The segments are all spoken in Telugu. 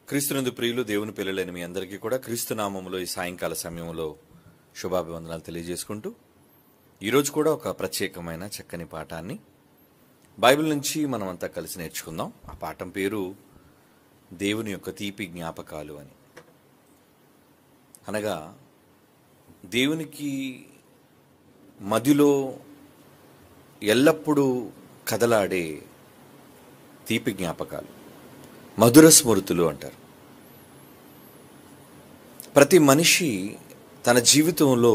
క్రీస్తునందు ప్రియులు దేవుని పిల్లలైన మీ అందరికీ కూడా క్రీస్తు నామములో ఈ సాయంకాల సమయంలో శుభాభివందనాలు తెలియజేసుకుంటూ ఈరోజు కూడా ఒక ప్రత్యేకమైన చక్కని పాఠాన్ని బైబిల్ నుంచి మనం అంతా కలిసి నేర్చుకుందాం. ఆ పాఠం పేరు దేవుని యొక్క తీపి జ్ఞాపకాలు అని. అనగా దేవునికి మదిలో ఎల్లప్పుడూ కదలాడే తీపి జ్ఞాపకాలు, మధుర స్మృతులు అంటారు. ప్రతి మనిషి తన జీవితంలో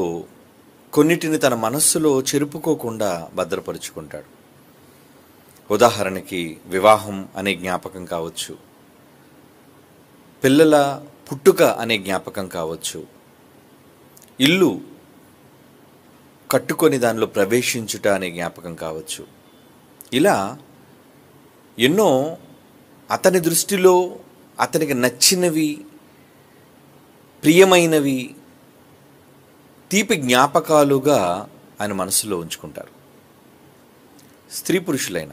కొన్నిటిని తన మనస్సులో చెరుపుకోకుండా భద్రపరుచుకుంటాడు. ఉదాహరణకి వివాహం అనే జ్ఞాపకం కావచ్చు, పిల్లల పుట్టుక అనే జ్ఞాపకం కావచ్చు, ఇల్లు కట్టుకొని దానిలో ప్రవేశించుట అనే జ్ఞాపకం కావచ్చు. ఇలా ఎన్నో అతని దృష్టిలో అతనికి నచ్చినవి, ప్రియమైనవి తీపి జ్ఞాపకాలుగా ఆయన మనసులో ఉంచుకుంటారు, స్త్రీ పురుషులైన.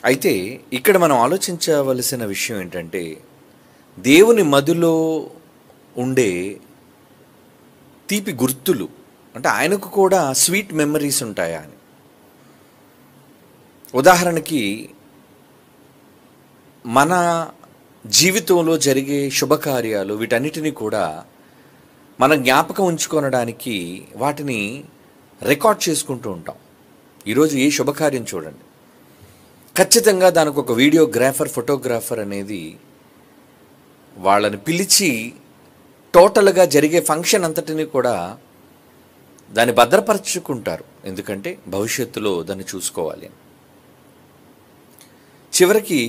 అయితే ఇక్కడ మనం ఆలోచించవలసిన విషయం ఏంటంటే, దేవుని మదిలో ఉండే తీపి గుర్తులు అంటే ఆయనకు కూడా స్వీట్ మెమరీస్ ఉంటాయా అని. ఉదాహరణకి మన జీవితంలో జరిగే శుభకార్యాలు వీటన్నిటినీ కూడా మనం జ్ఞాపకం ఉంచుకొనడానికి వాటిని రికార్డ్ చేసుకుంటూ ఉంటాం. ఈరోజు ఏ శుభకార్యం చూడండి, ఖచ్చితంగా దానికి ఒక వీడియోగ్రాఫర్, ఫోటోగ్రాఫర్ అనేది వాళ్ళని పిలిచి టోటల్గా జరిగే ఫంక్షన్ అంతటిని కూడా దాన్ని భద్రపరచుకుంటారు. ఎందుకంటే భవిష్యత్తులో దాన్ని చూసుకోవాలి. చివరికి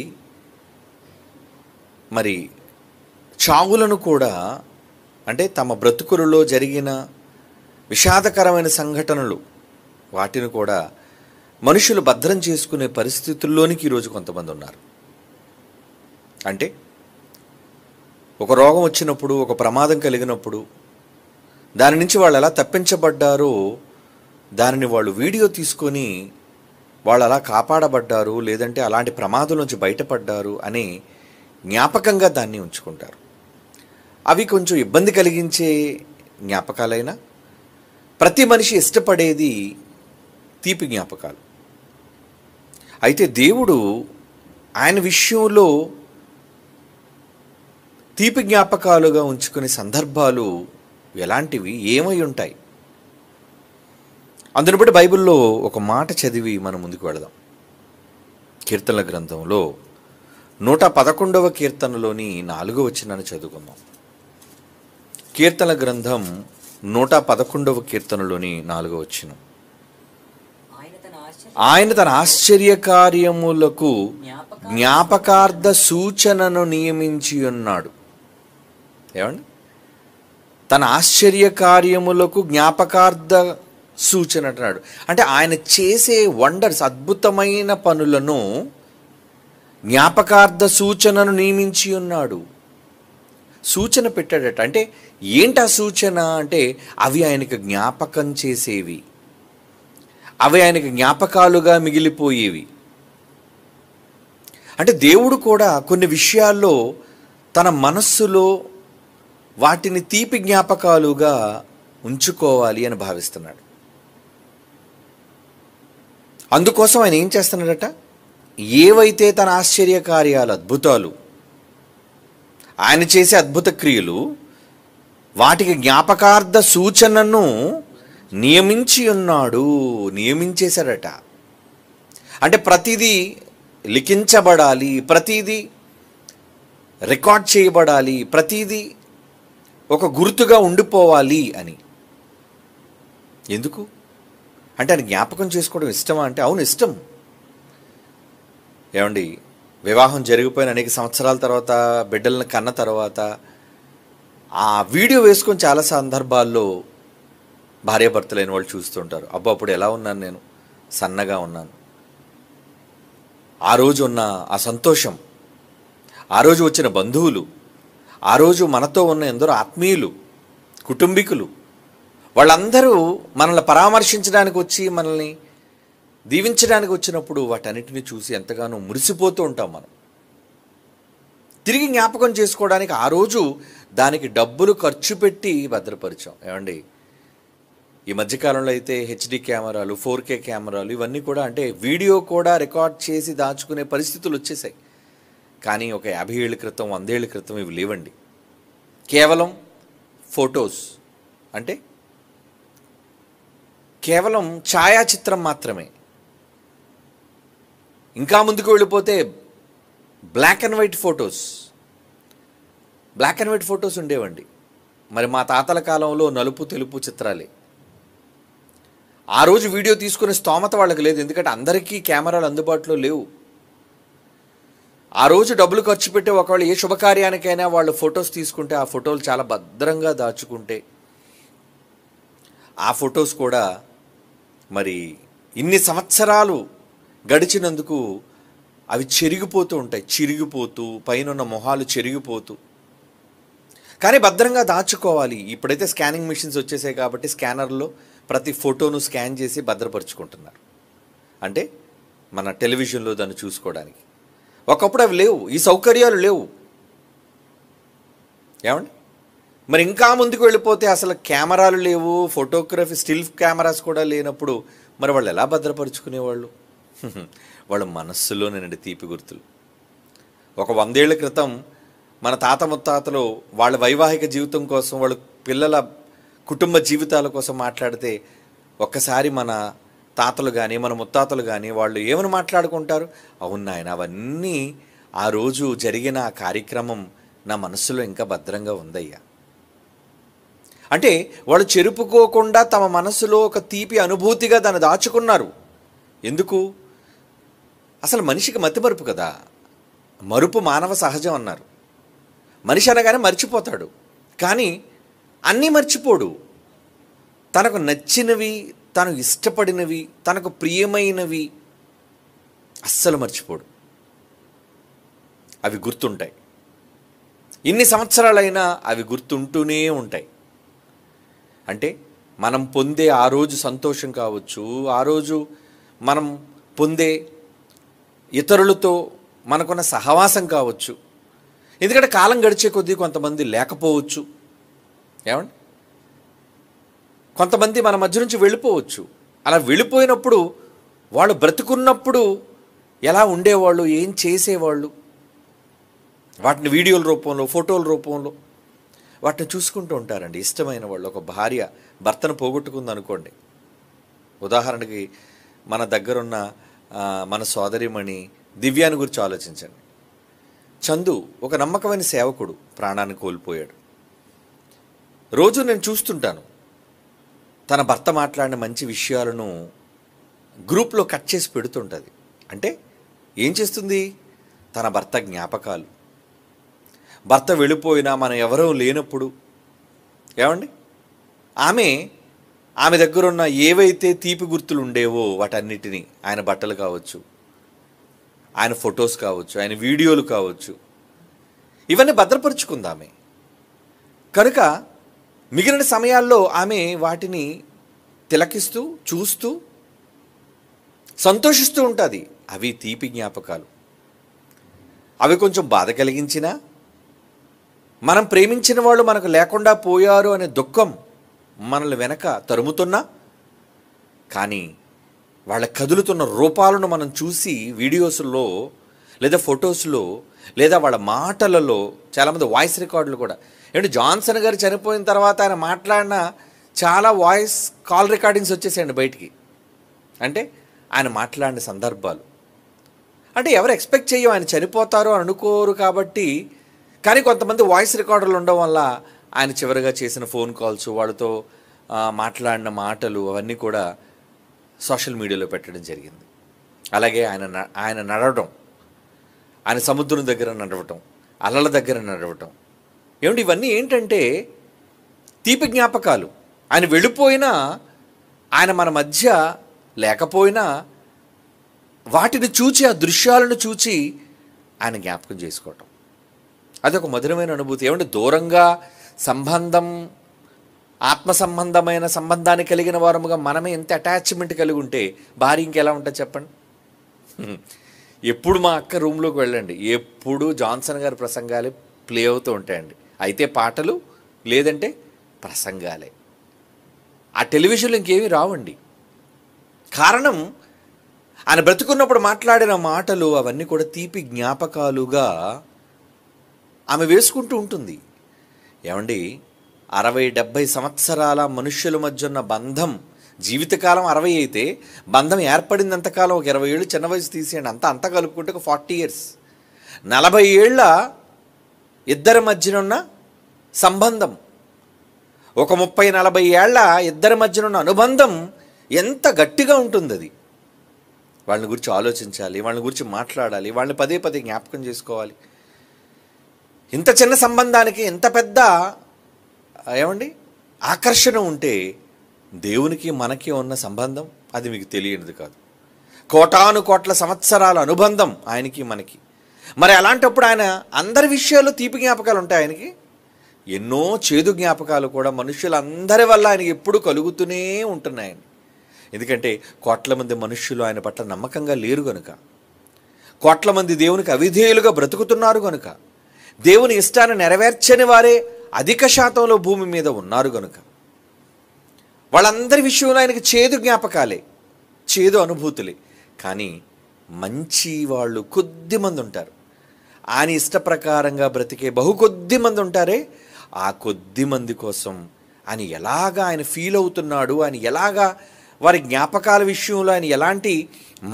మరి చావులను కూడా, అంటే తమ బ్రతుకులలో జరిగిన విషాదకరమైన సంఘటనలు వాటిని కూడా మనుషులు భద్రం చేసుకునే పరిస్థితుల్లోనికి ఈరోజు కొంతమంది ఉన్నారు. అంటే ఒక రోగం వచ్చినప్పుడు, ఒక ప్రమాదం కలిగినప్పుడు దాని నుంచి వాళ్ళు ఎలా తప్పించబడ్డారో దానిని వాళ్ళు వీడియో తీసుకొని వాళ్ళు అలా కాపాడబడ్డారు, లేదంటే అలాంటి ప్రమాదం నుంచి బయటపడ్డారు అనే జ్ఞాపకంగా దాన్ని ఉంచుకుంటారు. అవి కొంచెం ఇబ్బంది కలిగించే జ్ఞాపకాలైనా ప్రతి మనిషి ఇష్టపడేది తీపి జ్ఞాపకాలు. అయితే దేవుడు ఆయన విషయంలో తీపి జ్ఞాపకాలుగా ఉంచుకునే సందర్భాలు ఎలాంటివి, ఏమై ఉంటాయి? అందుని బట్టి బైబిల్లో ఒక మాట చదివి మనం ముందుకు వెళదాం. కీర్తనల గ్రంథంలో 111వ కీర్తనలోని 4వ వచనాన్ని చదువుకుందాం. కీర్తనల గ్రంథం 111వ కీర్తనలోని 4వ వచనం. ఆయన తన ఆశ్చర్య కార్యములకు జ్ఞాపకార్థ సూచనను నియమించి ఉన్నాడు. ఏమండి? తన ఆశ్చర్య కార్యములకు జ్ఞాపకార్థ సూచన అంటున్నాడు. అంటే ఆయన చేసే వండర్స్, అద్భుతమైన పనులను జ్ఞాపకార్థ సూచనను నియమించి ఉన్నాడు. సూచన పెట్టాడట. అంటే ఏంటి ఆ సూచన అంటే, అవి ఆయనకు జ్ఞాపకం చేసేవి, అవి ఆయనకు జ్ఞాపకాలుగా మిగిలిపోయేవి. అంటే దేవుడు కూడా కొన్ని విషయాల్లో తన మనస్సులో వాటిని తీపి జ్ఞాపకాలుగా ఉంచుకోవాలి అని భావిస్తున్నాడు. అందుకోసం ఆయన ఏం చేస్తున్నాడట, ఏవైతే తన ఆశ్చర్య కార్యాలు, అద్భుతాలు, ఆయన చేసే అద్భుత క్రియలు, వాటికి జ్ఞాపకార్థ సూచనను నియమించి ఉన్నాడు, నియమించేశాడట. అంటే ప్రతిదీ లిఖించబడాలి, ప్రతిదీ రికార్డ్ చేయబడాలి, ప్రతిదీ ఒక గుర్తుగా ఉండిపోవాలి అని. ఎందుకు అంటే ఆయన జ్ఞాపకం చేసుకోవడం ఇష్టమా అంటే అవును, ఇష్టం. ఏమండి, వివాహం జరిగిపోయిన అనేక సంవత్సరాల తర్వాత, బిడ్డలను కన్న తర్వాత ఆ వీడియో వేసుకొని చాలా సందర్భాల్లో భార్యాభర్తలైన వాళ్ళు చూస్తుంటారు. అబ్బా అప్పుడు ఎలా ఉన్నాను, నేను సన్నగా ఉన్నాను, ఆ రోజు ఉన్న ఆ సంతోషం, ఆ రోజు వచ్చిన బంధువులు, ఆ రోజు మనతో ఉన్న ఎందరో ఆత్మీయులు, కుటుంబీకులు, వాళ్ళందరూ మనల్ని పరామర్శించడానికి వచ్చి మనల్ని దీవించడానికి వచ్చినప్పుడు వాటన్నిటిని చూసి ఎంతగానో మురిసిపోతూ ఉంటాం మనం. తిరిగి జ్ఞాపకం చేసుకోవడానికి ఆ రోజు దానికి డబ్బులు ఖర్చు పెట్టి భద్రపరిచాం. ఏమండి, ఈ మధ్యకాలంలో అయితే హెచ్డి కెమెరాలు, 4K కెమెరాలు ఇవన్నీ కూడా, అంటే వీడియో కూడా రికార్డ్ చేసి దాచుకునే పరిస్థితులు వచ్చేసాయి. కానీ ఒక 50 ఏళ్ళ క్రితం, 100 ఏళ్ళ క్రితం ఇవి లేవండి. కేవలం ఫొటోస్, అంటే కేవలం ఛాయాచిత్రం మాత్రమే. ఇంకా ముందుకు వెళ్ళిపోతే బ్లాక్ అండ్ వైట్ ఫొటోస్ ఉండేవండి. మరి మా తాతల కాలంలో నలుపు తెలుపు చిత్రాలే. ఆ రోజు వీడియో తీసుకునే స్తోమత వాళ్ళకి లేదు, ఎందుకంటే అందరికీ కెమెరాలు అందుబాటులో లేవు. ఆ రోజు డబ్బులు ఖర్చు పెట్టి ఒకవేళ ఏ శుభకార్యానికైనా వాళ్ళు ఫొటోస్ తీసుకుంటే ఆ ఫోటోలు చాలా భద్రంగా దాచుకుంటే ఆ ఫొటోస్ కూడా మరి ఇన్ని సంవత్సరాలు గడిచినందుకు అవి చెరిగిపోతూ ఉంటాయి, చిరిగిపోతూ, పైన మొహాలు చెరిగిపోతూ. కానీ భద్రంగా దాచుకోవాలి. ఇప్పుడైతే స్కానింగ్ మిషన్స్ వచ్చేసాయి కాబట్టి స్కానర్లో ప్రతి ఫోటోను స్కాన్ చేసి భద్రపరుచుకుంటున్నారు. అంటే మన టెలివిజన్లో దాన్ని చూసుకోవడానికి. ఒకప్పుడు అవి లేవు, ఈ సౌకర్యాలు లేవు. ఏమండి, మరి ఇంకా ముందుకు వెళ్ళిపోతే అసలు కెమెరాలు లేవు, ఫోటోగ్రఫీ స్టిల్ కెమెరాస్ కూడా లేనప్పుడు మరి వాళ్ళు ఎలా భద్రపరుచుకునేవాళ్ళు? వాళ్ళ మనస్సులోనేనండి తీపి గుర్తులు. ఒక 100 ఏళ్ల క్రితం మన తాత ముత్తాతలు వాళ్ళ వైవాహిక జీవితం కోసం, వాళ్ళ పిల్లల కుటుంబ జీవితాల కోసం మాట్లాడితే ఒక్కసారి మన తాతలు కానీ మన ముత్తాతలు కానీ వాళ్ళు ఏమని మాట్లాడుకుంటారు? అవును నాయన, అవన్నీ ఆ రోజు జరిగిన ఆ కార్యక్రమం నా మనస్సులో ఇంకా భద్రంగా ఉందయ్యా. అంటే వాళ్ళు చెరుపుకోకుండా తమ మనసులో ఒక తీపి అనుభూతిగా దాన్ని దాచుకున్నారు. ఎందుకు? అసలు మనిషికి మతిమరుపు కదా, మరుపు మానవ సహజం అన్నారు. మనిషి అనగానే మర్చిపోతాడు, కానీ అన్నీ మర్చిపోడు. తనకు నచ్చినవి, తను ఇష్టపడినవి, తనకు ప్రియమైనవి అస్సలు మర్చిపోడు. అవి గుర్తుంటాయి. ఇన్ని సంవత్సరాలైనా అవి గుర్తుంటూనే ఉంటాయి. అంటే మనం పొందే ఆ రోజు సంతోషం కావచ్చు, ఆ రోజు మనం పొందే ఇతరులతో మనకున్న సహవాసం కావచ్చు. ఎందుకంటే కాలం గడిచే కొద్దీ కొంతమంది లేకపోవచ్చు. ఏమండి, కొంతమంది మన మధ్య నుంచి వెళ్ళిపోవచ్చు. అలా వెళ్ళిపోయినప్పుడు వాళ్ళు బ్రతుకున్నప్పుడు ఎలా ఉండేవాళ్ళు, ఏం చేసేవాళ్ళు, వాటిని వీడియోల రూపంలో, ఫోటోల రూపంలో వాటిని చూసుకుంటూ ఉంటారండి. ఇష్టమైన వాళ్ళు. ఒక భార్య భర్తను పోగొట్టుకుంది అనుకోండి, ఉదాహరణకి మన దగ్గరున్న మన సోదరిమణి దివ్యాని గురించి ఆలోచించండి. చందు ఒక నమ్మకమైన సేవకుడు, ప్రాణాన్ని కోల్పోయాడు. రోజు నేను చూస్తుంటాను తన భర్త మాట్లాడిన మంచి విషయాలను గ్రూప్లో కట్ చేసి పెడుతుంటుంది. అంటే ఏం చేస్తుంది? తన భర్త జ్ఞాపకాలు. భర్త వెళ్ళిపోయినా మనం ఎవరూ లేనప్పుడు, ఏమండి, ఆమె దగ్గరున్న ఏవైతే తీపి గుర్తులు ఉండేవో వాటన్నిటినీ, ఆయన బట్టలు కావచ్చు, ఆయన ఫొటోస్ కావచ్చు, ఆయన వీడియోలు కావచ్చు, ఇవన్నీ భద్రపరుచుకుందామె. కనుక మిగిలిన సమయాల్లో ఆమె వాటిని తిలకిస్తూ, చూస్తూ, సంతోషిస్తూ ఉంటుంది. అవి తీపి జ్ఞాపకాలు. అవి కొంచెం బాధ కలిగించినా, మనం ప్రేమించిన వాళ్ళు మనకు లేకుండా పోయారు అనే దుఃఖం మనల్ని వెనక తరుముతున్నా, కానీ వాళ్ళ కదులుతున్న రూపాలను మనం చూసి వీడియోస్లో లేదా ఫొటోస్లో లేదా వాళ్ళ మాటలలో, చాలామంది వాయిస్ రికార్డులు కూడా, ఏమంటే జాన్సన్ గారు చనిపోయిన తర్వాత ఆయన మాట్లాడిన చాలా వాయిస్ కాల్ రికార్డింగ్స్ వచ్చేసాయండి బయటికి. అంటే ఆయన మాట్లాడిన సందర్భాలు. అంటే ఎవరు ఎక్స్పెక్ట్ చెయ్యం ఆయన చనిపోతారు అని అనుకోరు కాబట్టి. కానీ కొంతమంది వాయిస్ రికార్డులు ఉండడం వల్ల ఆయన చివరిగా చేసిన ఫోన్ కాల్స్, వాళ్ళతో మాట్లాడిన మాటలు అవన్నీ కూడా సోషల్ మీడియాలో పెట్టడం జరిగింది. అలాగే ఆయన నడవడం, ఆయన సముద్రం దగ్గర నడవటం, అలల దగ్గర నడవటం, ఏమిటి ఇవన్నీ ఏంటంటే తీపి జ్ఞాపకాలు. ఆయన వెళ్ళిపోయినా, ఆయన మన మధ్య లేకపోయినా వాటిని చూచి, ఆ దృశ్యాలను చూచి ఆయన జ్ఞాపకం చేసుకోవటం, అదొక మధురమైన అనుభూతి. ఏమంటే దూరంగా సంబంధం, ఆత్మ సంబంధమైన సంబంధాన్ని కలిగిన వారముగా మనమే ఎంత అటాచ్మెంట్ కలిగి ఉంటే భార్య ఇంకెలా ఉంటుంది చెప్పండి. ఎప్పుడు మా అక్క రూమ్లోకి వెళ్ళండి, ఎప్పుడు జాన్సన్ గారి ప్రసంగాలే ప్లే అవుతూ ఉంటాయండి. అయితే పాటలు, లేదంటే ప్రసంగాలే. ఆ టెలివిజన్లో ఇంకేమీ రావండి. కారణం, ఆయన బ్రతుకున్నప్పుడు మాట్లాడిన మాటలు అవన్నీ కూడా తీపి జ్ఞాపకాలుగా ఆమె వేసుకుంటూ ఉంటుంది. ఏమండి, 60-70 సంవత్సరాల మనుష్యుల మధ్య ఉన్న బంధం, జీవితకాలం 60 అయితే బంధం ఏర్పడిందంతకాలం ఒక 20 ఏళ్ళు చిన్న వయసు తీసేయండి, అంతా కలుపుకుంటే ఒక 40 ఇయర్స్, 40 ఏళ్ళ ఇద్దరి మధ్యన ఉన్న సంబంధం, ఒక 30-40 ఏళ్ళ ఇద్దరి మధ్యన ఉన్న అనుబంధం ఎంత గట్టిగా ఉంటుంది. అది వాళ్ళని గురించి ఆలోచించాలి, వాళ్ళని గురించి మాట్లాడాలి, వాళ్ళని పదే పదే జ్ఞాపకం చేసుకోవాలి. ఇంత చిన్న సంబంధానికి ఎంత పెద్ద ఏమండి ఆకర్షణ ఉంటే దేవునికి మనకి ఉన్న సంబంధం అది మీకు తెలియనిది కాదు. కోటాను కోట్ల సంవత్సరాల అనుబంధం ఆయనకి మనకి. మరి అలాంటప్పుడు ఆయన అందరి విషయాల్లో తీపి జ్ఞాపకాలు ఉంటాయి ఆయనకి. ఎన్నో చేదు జ్ఞాపకాలు కూడా మనుషులందరి వల్ల ఆయనకి ఎప్పుడూ కలుగుతూనే ఉంటున్నాయని. ఎందుకంటే కోట్ల మంది మనుష్యులు ఆయన పట్ల నమ్మకంగా లేరు గనుక, కోట్ల మంది దేవునికి అవిధేయులుగా బ్రతుకుతున్నారు గనుక, దేవుని ఇష్టాన్ని నెరవేర్చని వారే అధిక శాతంలో భూమి మీద ఉన్నారు గనుక, వాళ్ళందరి విషయంలో ఆయనకి చేదు జ్ఞాపకాలే, చేదు అనుభూతులే. కానీ మంచి వాళ్ళు కొద్ది మంది ఉంటారు. ఆయన ఇష్ట ప్రకారంగా బ్రతికే కొద్ది మంది ఉంటారే, ఆ కొద్ది మంది కోసం ఆయన ఎలాగా ఆయన ఫీల్ అవుతున్నాడు, ఆయన ఎలాగా వారి జ్ఞాపకాల విషయంలో ఆయన ఎలాంటి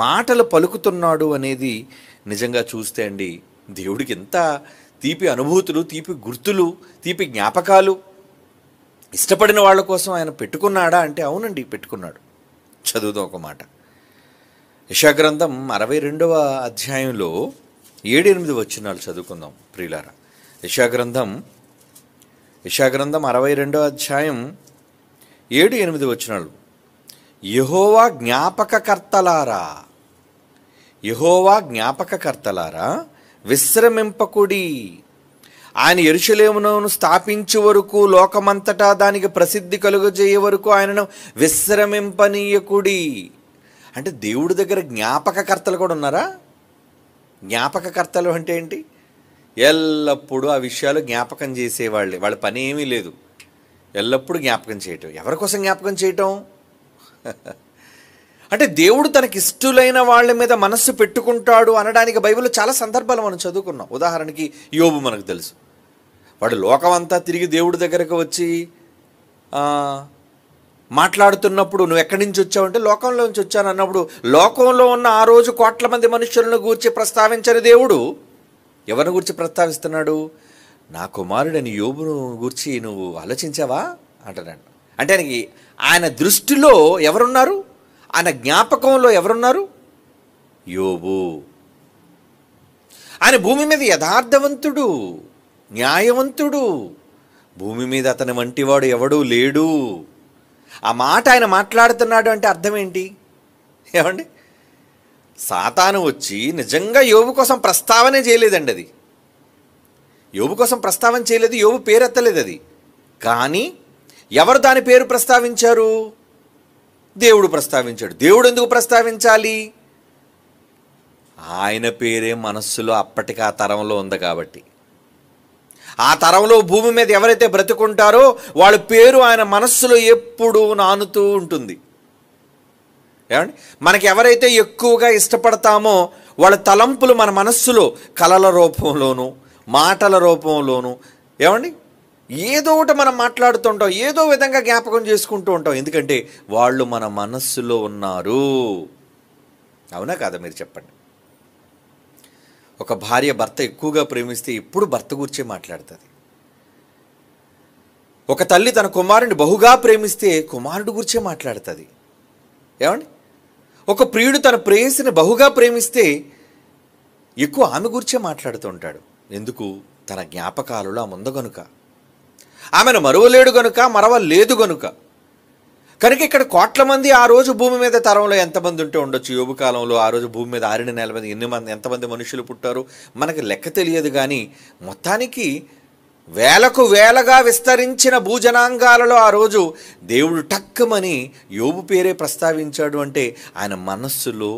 మాటలు పలుకుతున్నాడు అనేది నిజంగా చూస్తే అండి, దేవుడికి ఎంత తీపి అనుభూతులు, తీపి గుర్తులు, తీపి జ్ఞాపకాలు ఇష్టపడిన వాళ్ళ కోసం ఆయన పెట్టుకున్నాడా అంటే అవునండి, పెట్టుకున్నాడు. చదువుదాం ఒక మాట. యెషయా గ్రంథం 62వ అధ్యాయంలో 7-8 వచనాలు చదువుకుందాం ప్రియులారా. యెషయా గ్రంథం 62వ అధ్యాయం 7-8 వచనాలు. యెహోవా జ్ఞాపకకర్తలారా, యెహోవా జ్ఞాపకకర్తలారా విశ్రమింపకుడి. ఆయన యెరూషలేమును స్థాపించే వరకు, లోకమంతటా దానికి ప్రసిద్ధి కలుగజేయ వరకు ఆయనను విశ్రమింపనీయకుడి. అంటే దేవుడి దగ్గర జ్ఞాపకకర్తలు కూడా ఉన్నారా? జ్ఞాపకకర్తలు అంటే ఏంటి? ఎల్లప్పుడూ ఆ విషయాలు జ్ఞాపకం చేసేవాళ్ళే, వాళ్ళ పని ఏమీ లేదు, ఎల్లప్పుడూ జ్ఞాపకం చేయటం. ఎవరి కోసం జ్ఞాపకం చేయటం? అంటే దేవుడు తనకి ఇష్టలైన వాళ్ళ మీద మనస్సు పెట్టుకుంటాడు అనడానికి బైబిల్లో చాలా సందర్భాలు మనం చదువుకున్నాం. ఉదాహరణకి యోబు మనకు తెలుసు. వాడు లోకమంతా తిరిగి దేవుడి దగ్గరకు వచ్చి మాట్లాడుతున్నప్పుడు, నువ్వు ఎక్కడి నుంచి వచ్చావంటే లోకంలో నుంచి వచ్చాను అన్నప్పుడు, లోకంలో ఉన్న ఆ రోజు కోట్ల మంది మనుషులను గూర్చి ప్రస్తావించని దేవుడు ఎవరిని గురించి ప్రస్తావిస్తున్నాడు? నా కుమారుడని యోబును గూర్చి నువ్వు ఆలోచించావా అంటున్నాడు. అంటే ఆయన దృష్టిలో ఎవరున్నారు? ఆయన జ్ఞాపకంలో ఎవరున్నారు? యోబు. ఆయన భూమి మీద యథార్థవంతుడు, న్యాయవంతుడు, భూమి మీద అతని వంటివాడు ఎవడూ లేడు. ఆ మాట ఆయన మాట్లాడుతున్నాడు అంటే అర్థం ఏంటి? ఏమండి, సాతాను వచ్చి నిజంగా యోబు కోసం ప్రస్తావనే చేయలేదండి. అది యోబు కోసం ప్రస్తావన చేయలేదు, యోబు పేరు ఎత్తలేదు. అది కానీ ఎవరు దాని పేరు ప్రస్తావించారు? దేవుడు ప్రస్తావించాడు. దేవుడు ఎందుకు ప్రస్తావించాలి? ఆయన పేరే మనస్సులో అప్పటికి ఆ తరంలో ఉంది కాబట్టి. ఆ తరంలో భూమి మీద ఎవరైతే బ్రతుకుంటారో వాళ్ళ పేరు ఆయన మనస్సులో ఎప్పుడూ నానుతూ ఉంటుంది. ఏమండి, మనకి ఎవరైతే ఎక్కువగా ఇష్టపడతామో వాళ్ళ తలంపులు మన మనస్సులో కలల రూపంలోనూ, మాటల రూపంలోనూ, ఏమండి ఏదో ఒకటి మనం మాట్లాడుతుంటాం, ఏదో విధంగా జ్ఞాపకం చేసుకుంటూ ఉంటాం. ఎందుకంటే వాళ్ళు మన మనస్సులో ఉన్నారు. అవునా కాదా? మీరు చెప్పండి. ఒక భార్య భర్త ఎక్కువగా ప్రేమిస్తే ఎప్పుడు భర్త గురించే మాట్లాడుతుంది. ఒక తల్లి తన కుమారుడిని బహుగా ప్రేమిస్తే కుమారుడు గురించే మాట్లాడుతుంది. ఏమండి, ఒక ప్రియుడు తన ప్రేయసిని బహుగా ప్రేమిస్తే ఎక్కువ ఆమె గురించే మాట్లాడుతూ ఉంటాడు. ఎందుకు? తన జ్ఞాపకాలలో ఆమె ఉంది గనుక, ఆమెను మరువలేడు గనుక, మరవలేదు గనుక. కనుక ఇక్కడ కోట్ల మంది ఆ రోజు భూమి మీద తరంలో ఎంతమంది ఉంటే ఉండొచ్చు. యోబు కాలంలో ఆ రోజు భూమి మీద 6 నెలల మంది ఎంతమంది మనుషులు పుట్టారు మనకి లెక్క తెలియదు. కానీ మొత్తానికి వేలకు వేలగా విస్తరించిన భూజనాంగాలలో ఆ రోజు దేవుడు టక్కుమని యోబు పేరే ప్రస్తావించాడు. అంటే ఆయన మనస్సులో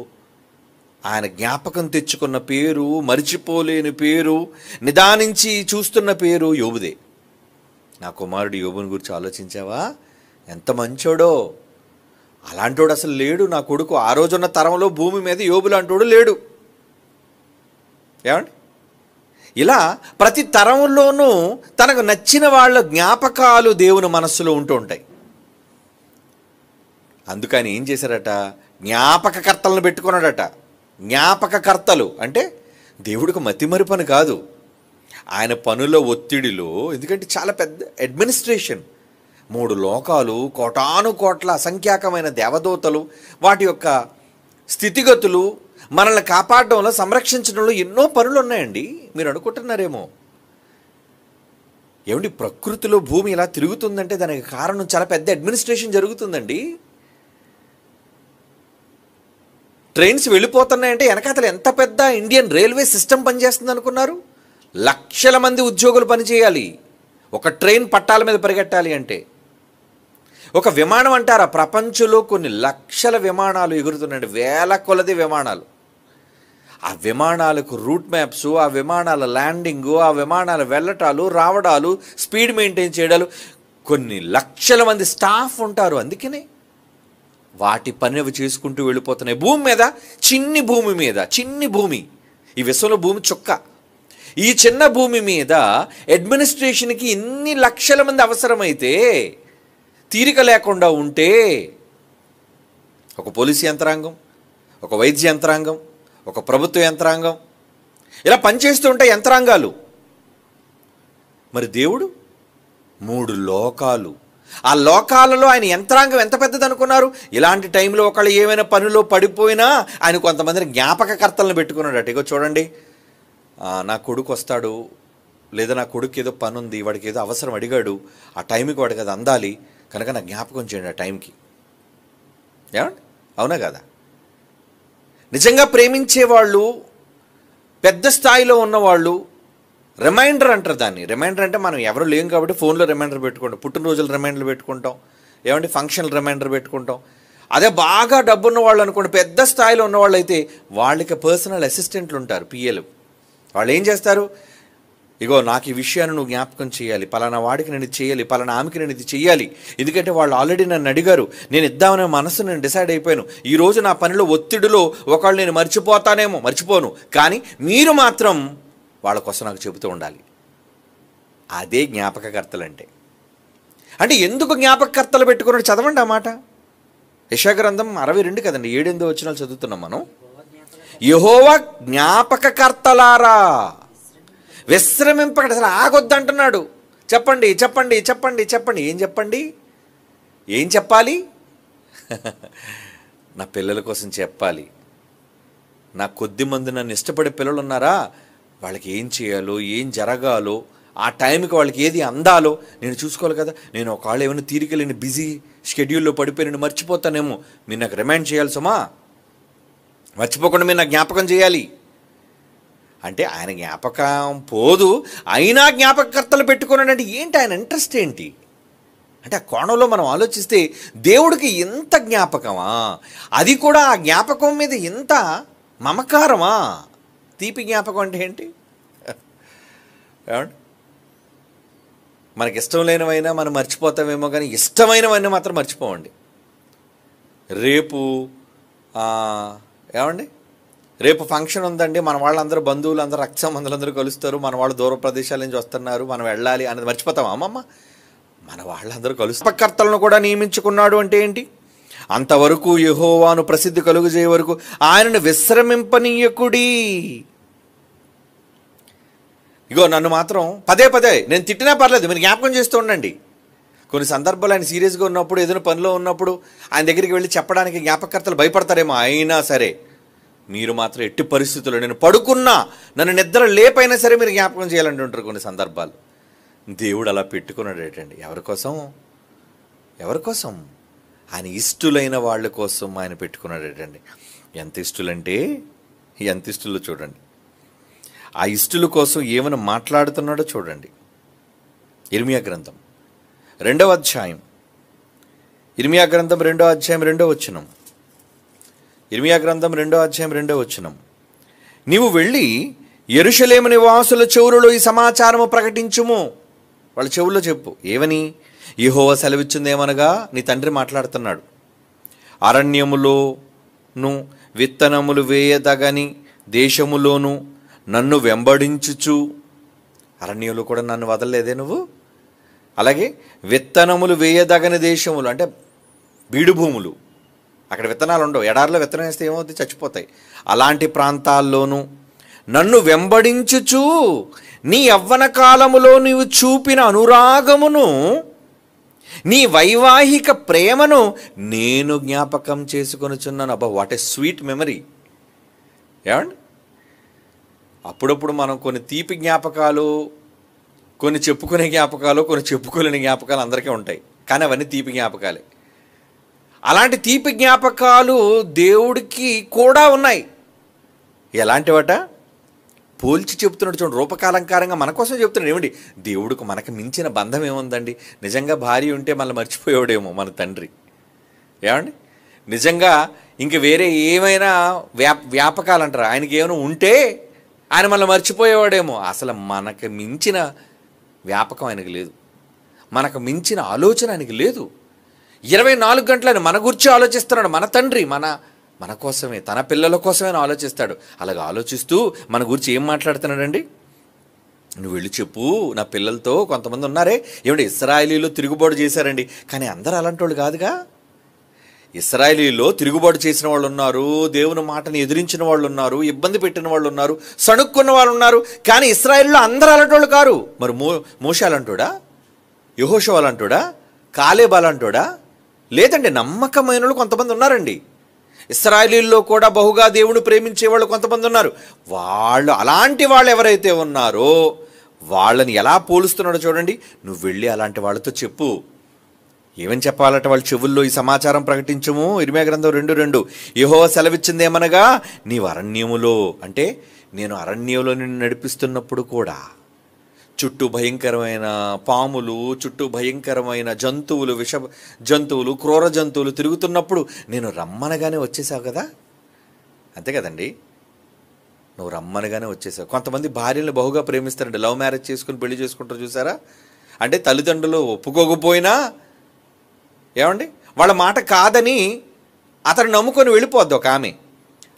ఆయన జ్ఞాపకం తెచ్చుకున్న పేరు, మరిచిపోలేని పేరు, నిదానించి చూస్తున్న పేరు యోబుదే. నా కుమారుడు యోబుని గురించి ఆలోచించావా? ఎంత మంచోడో. అలాంటోడు అసలు లేడు నా కొడుకు. ఆ రోజున్న తరంలో భూమి మీద యోబు లాంటోడు లేడు. ఏమండి? ఇలా ప్రతి తరంలోనూ తనకు నచ్చిన వాళ్ళ జ్ఞాపకాలు దేవుని మనస్సులో ఉంటూ ఉంటాయి. అందుకని ఏం చేశారట? జ్ఞాపకకర్తలను పెట్టుకున్నాడట. జ్ఞాపకకర్తలు అంటే దేవుడికి మతిమరిపని కాదు, ఆయన పనుల ఒత్తిడిలో. ఎందుకంటే చాలా పెద్ద అడ్మినిస్ట్రేషన్, 3 లోకాలు, కోటాను కోట్ల అసంఖ్యాకమైన దేవదూతలు, వాటి యొక్క స్థితిగతులు, మనల్ని కాపాడడంలో, సంరక్షించడంలో ఎన్నో పనులు ఉన్నాయండి. మీరు అనుకుంటున్నారేమో, ఏమండి ప్రకృతిలో భూమి ఇలా తిరుగుతుందంటే దానికి కారణం చాలా పెద్ద అడ్మినిస్ట్రేషన్ జరుగుతుందండి. ట్రైన్స్ వెళ్ళిపోతున్నాయంటే వెనకాతలు ఎంత పెద్ద ఇండియన్ రైల్వే సిస్టమ్ పనిచేస్తుంది అనుకున్నారు? లక్షల మంది ఉద్యోగులు పనిచేయాలి ఒక ట్రైన్ పట్టాల మీద పరిగెట్టాలి అంటే. ఒక విమానం అంటారా, ప్రపంచంలో కొన్ని లక్షల విమానాలు ఎగురుతున్నాయండి, వేల కొలది విమానాలు. ఆ విమానాలకు రూట్ మ్యాప్స్, ఆ విమానాల ల్యాండింగు, ఆ విమానాల వెళ్ళటాలు రావడాలు, స్పీడ్ మెయింటైన్ చేయడాలు, కొన్ని లక్షల మంది స్టాఫ్ ఉంటారు. అందుకనే వాటి పని అవి చేసుకుంటూ వెళ్ళిపోతున్నాయి. భూమి మీద, చిన్ని భూమి మీద, చిన్ని భూమి, ఈ విశ్వంలో భూమి చుక్క, ఈ చిన్న భూమి మీద అడ్మినిస్ట్రేషన్కి ఇన్ని లక్షల మంది అవసరమైతే, తీరిక లేకుండా ఉంటే, ఒక పోలీసు యంత్రాంగం, ఒక వైద్య యంత్రాంగం, ఒక ప్రభుత్వ యంత్రాంగం, ఇలా పనిచేస్తూ ఉంటాయి యంత్రాంగాలు. మరి దేవుడు 3 లోకాలు, ఆ లోకాలలో ఆయన యంత్రాంగం ఎంత పెద్దది అనుకున్నారు? ఇలాంటి టైంలో ఒకళ్ళు ఏమైనా పనిలో పడిపోయినా ఆయన కొంతమందిని జ్ఞాపకకర్తలను పెట్టుకున్నాడట. ఇగో చూడండి, నా కొడుకు వస్తాడు, లేదా నా కొడుకు ఏదో పని ఉంది, వాడికి ఏదో అవసరం అడిగాడు, ఆ టైంకి వాడికి అది అందాలి, కనుక నా జ్ఞాపకం చేయండి ఆ టైంకి. ఏమండి? అవునా కదా? నిజంగా ప్రేమించేవాళ్ళు, పెద్ద స్థాయిలో ఉన్నవాళ్ళు రిమైండర్ అంటారు దాన్ని. రిమైండర్ అంటే మనం ఎవరు లేం కాబట్టి ఫోన్లో రిమైండర్ పెట్టుకుంటాం, పుట్టినరోజులు రిమైండర్ పెట్టుకుంటాం, ఏమంటే ఫంక్షన్లు రిమైండర్ పెట్టుకుంటాం. అదే బాగా డబ్బున్న వాళ్ళు అనుకోండి, పెద్ద స్థాయిలో ఉన్నవాళ్ళు అయితే వాళ్ళకి పర్సనల్ అసిస్టెంట్లు ఉంటారు, పిఏలు. వాళ్ళు ఏం చేస్తారు? ఇగో నాకు ఈ విషయాన్ని నువ్వు జ్ఞాపకం చేయాలి, పలానా వాడికి నేను ఇది చేయాలి, పలానా ఆమెకి నేను ఇది చేయాలి, ఎందుకంటే వాళ్ళు ఆల్రెడీ నన్ను అడిగారు, నేను ఇద్దామనే మనసు నేను డిసైడ్ అయిపోయాను, ఈరోజు నా పనిలో ఒత్తిడిలో ఒకళ్ళు నేను మర్చిపోతానేమో, మర్చిపోను, కానీ మీరు మాత్రం వాళ్ళ కోసం నాకు చెబుతూ ఉండాలి. అదే జ్ఞాపకకర్తలు అంటే ఎందుకు జ్ఞాపకకర్తలు పెట్టుకున్నాడు? చదవండి ఆ మాట. యెషయా గ్రంథం 62 కదండి, 7-8 వచనాలు చదువుతున్నాం మనం. యెహోవా జ్ఞాపకకర్తలారా విశ్రమింపక, అసలు ఆగొద్దంటున్నాడు. చెప్పండి చెప్పండి చెప్పండి చెప్పండి. ఏం చెప్పండి? ఏం చెప్పాలి? నా పిల్లల కోసం చెప్పాలి. నా కొద్ది మంది నన్ను ఇష్టపడే పిల్లలు ఉన్నారా, వాళ్ళకి ఏం చేయాలో, ఏం జరగాలో, ఆ టైంకి వాళ్ళకి ఏది అందాలో నేను చూసుకోవాలి కదా. నేను ఒకవేళ ఏమైనా తీరికలేని బిజీ షెడ్యూల్లో పడిపోయి నేను మర్చిపోతానేమో, మీరు నాకు రిమైండ్ చేయాలి సుమా, మర్చిపోకుండా మీరు నాకు జ్ఞాపకం చేయాలి అంటే. ఆయన జ్ఞాపకం పోదు, అయినా జ్ఞాపకకర్తలు పెట్టుకున్నాడంటే ఏంటి ఆయన ఇంట్రెస్ట్ ఏంటి అంటే, ఆ కోణంలో మనం ఆలోచిస్తే దేవుడికి ఎంత జ్ఞాపకమా, అది కూడా ఆ జ్ఞాపకం మీద ఎంత మమకారమా. తీపి జ్ఞాపకం అంటే ఏంటి? ఏమండి? మనకి ఇష్టం లేనివైనా మనం మర్చిపోతామేమో, కానీ ఇష్టమైనవన్నీ మాత్రం మర్చిపోవండి. రేపు ఏమండి, రేపు ఫంక్షన్ ఉందండి, మన వాళ్ళందరూ బంధువులు అందరూ రక్త సంబంధులందరూ కలుస్తారు, మన వాళ్ళు దూర ప్రదేశాల నుంచి వస్తున్నారు, మనం వెళ్ళాలి అనేది మర్చిపోతాం. అమ్మమ్మ, మన వాళ్ళందరూ జ్ఞాపకకర్తలను కూడా నియమించుకున్నాడు అంటే ఏంటి? అంతవరకు యెహోవాను ప్రసిద్ధి కలుగజేయ వరకు ఆయనను విశ్రమింపనీయకుడి. ఇగో నన్ను మాత్రం పదే పదే నేను తిట్టినా పర్లేదు, మీరు జ్ఞాపకం చేస్తూ ఉండండి. కొన్ని సందర్భాలు ఆయన సీరియస్గా ఉన్నప్పుడు, ఏదైనా పనిలో ఉన్నప్పుడు ఆయన దగ్గరికి వెళ్ళి చెప్పడానికి జ్ఞాపకకర్తలు భయపడతారేమో, అయినా సరే మీరు మాత్రం ఎట్టి పరిస్థితుల్లో, నేను పడుకున్నా, నన్ను నిద్ర లేపైనా సరే మీరు జ్ఞాపకం చేయాలంటుంటారు కొన్ని సందర్భాలు. దేవుడు అలా పెట్టుకున్నాడు ఏంటండి? ఎవరి కోసం? ఎవరి కోసం? ఆయన ఇష్టులైన వాళ్ళ కోసం ఆయన పెట్టుకున్నాడు ఏంటండి. ఎంత ఇష్టులంటే ఎంత ఇష్టుల్లో చూడండి. ఆ ఇష్టుల కోసం ఏమైనా మాట్లాడుతున్నాడో చూడండి. ఇర్మియా గ్రంథం 2వ అధ్యాయం, ఇర్మియా గ్రంథం 2వ అధ్యాయం 2వ వచనం ఇర్మీయా గ్రంథం 2వ అధ్యాయం 2వ వచనం. నీవు వెళ్ళి యెరూషలేము నివాసుల చెవులలో ఈ సమాచారము ప్రకటించుము. వాళ్ళ చెవుల్లో చెప్పు. ఏమని? యెహోవా సెలవిచ్చిందేమనగా, నీ తండ్రి మాట్లాడుతున్నాడు, అరణ్యములోను విత్తనములు వేయదగని దేశములోను నన్ను వెంబడించుచు. అరణ్యంలో కూడా నన్ను వదలలేదే నువ్వు. అలాగే విత్తనములు వేయదగని దేశములు అంటే బీడు భూములు, అక్కడ విత్తనాలు ఉండవు. ఎడారిలో విత్తనం వేస్తే ఏమవుతుంది? చచ్చిపోతాయి. అలాంటి ప్రాంతాల్లోనూ నన్ను వెంబడించుచు నీ యవ్వన కాలములో నీవు చూపిన అనురాగమును, నీ వైవాహిక ప్రేమను నేను జ్ఞాపకం చేసుకొనుచున్నాను. అబ్బా, వాట్ ఏ స్వీట్ మెమరీ. ఏమండి, అప్పుడప్పుడు మనం కొన్ని తీపి జ్ఞాపకాలు, కొన్ని చెప్పుకునే జ్ఞాపకాలు, కొన్ని చెప్పుకోలేని జ్ఞాపకాలు అందరికీ ఉంటాయి. కానీ అవన్నీ తీపి జ్ఞాపకాలే. అలాంటి తీపి జ్ఞాపకాలు దేవుడికి కూడా ఉన్నాయి. ఎలాంటివట? పోల్చి చెప్తున్నాడు చూడండి, రూపకాలంకారంగా మన కోసం చెప్తున్నాడు. ఏమండి, దేవుడికి మనకు మించిన బంధం ఏముందండి? నిజంగా భార్య ఉంటే మళ్ళీ మర్చిపోయాడేమో మన తండ్రి. ఏమండి, నిజంగా ఇంక వేరే ఏమైనా వ్యాపకాలు అంటారు, ఆయనకి ఏమైనా ఉంటే ఆయన మళ్ళీ మర్చిపోయేవాడేమో. అసలు మనకు మించిన వ్యాపకం ఆయనకి లేదు, మనకు మించిన ఆలోచన ఆయనకి లేదు. 24 గంటలు ఆయన మన గురించి ఆలోచిస్తున్నాడు. మన తండ్రి మన కోసమే, తన పిల్లల కోసమే ఆలోచిస్తాడు. అలాగ ఆలోచిస్తూ మన గురించి ఏం మాట్లాడుతున్నాడండి? నువ్వు వెళ్ళి చెప్పు నా పిల్లలతో. కొంతమంది ఉన్నారే, ఏమంటే ఇశ్రాయేలీలో తిరుగుబాటు చేశారండి, కానీ అందరూ అలాంటి వాళ్ళు కాదుగా. ఇశ్రాయేలీలో తిరుగుబాటు చేసిన వాళ్ళు ఉన్నారు, దేవుని మాటని ఎదిరించిన వాళ్ళు ఉన్నారు, ఇబ్బంది పెట్టిన వాళ్ళు ఉన్నారు, సణుక్కున్న వాళ్ళు ఉన్నారు. కానీ ఇశ్రాయేలీలో అందరూ అలాంటి వాళ్ళు కారు. మరి మోషే అలాంటోడా? యెహోషువ అలాంటోడా? కాలేబు అలాంటోడా? లేదండి, నమ్మకమైన వాళ్ళు కొంతమంది ఉన్నారండి. ఇశ్రాయేలీల్లో కూడా బహుగా దేవుని ప్రేమించే వాళ్ళు కొంతమంది ఉన్నారు. వాళ్ళు అలాంటి వాళ్ళు ఎవరైతే ఉన్నారో వాళ్ళని ఎలా పోలుస్తున్నాడో చూడండి. నువ్వు వెళ్ళి అలాంటి వాళ్ళతో చెప్పు. ఏమని చెప్పాలంటే, వాళ్ళ చెవుల్లో ఈ సమాచారం ప్రకటించము. ఇర్మీయా గ్రంథం 2:2, యెహోవా సెలవిచ్చిందేమనగా, నీవు అరణ్యములో, అంటే నేను అరణ్యంలో నిన్ను నడిపిస్తున్నప్పుడు కూడా చుట్టూ భయంకరమైన పాములు, చుట్టూ భయంకరమైన జంతువులు, విష జంతువులు, క్రూర జంతువులు తిరుగుతున్నప్పుడు నేను రమ్మనగానే వచ్చేసావు కదా. అంతే కదండి, నువ్వు రమ్మనగానే వచ్చేసావు. కొంతమంది భార్యలను బహుగా ప్రేమిస్తారండి, లవ్ మ్యారేజ్ చేసుకుని పెళ్లి చేసుకుంటారు చూసారా. అంటే తల్లిదండ్రులు ఒప్పుకోకపోయినా ఏమండి వాళ్ళ మాట కాదని అతను నమ్ముకొని వెళ్ళిపోద్ది ఒక ఆమె.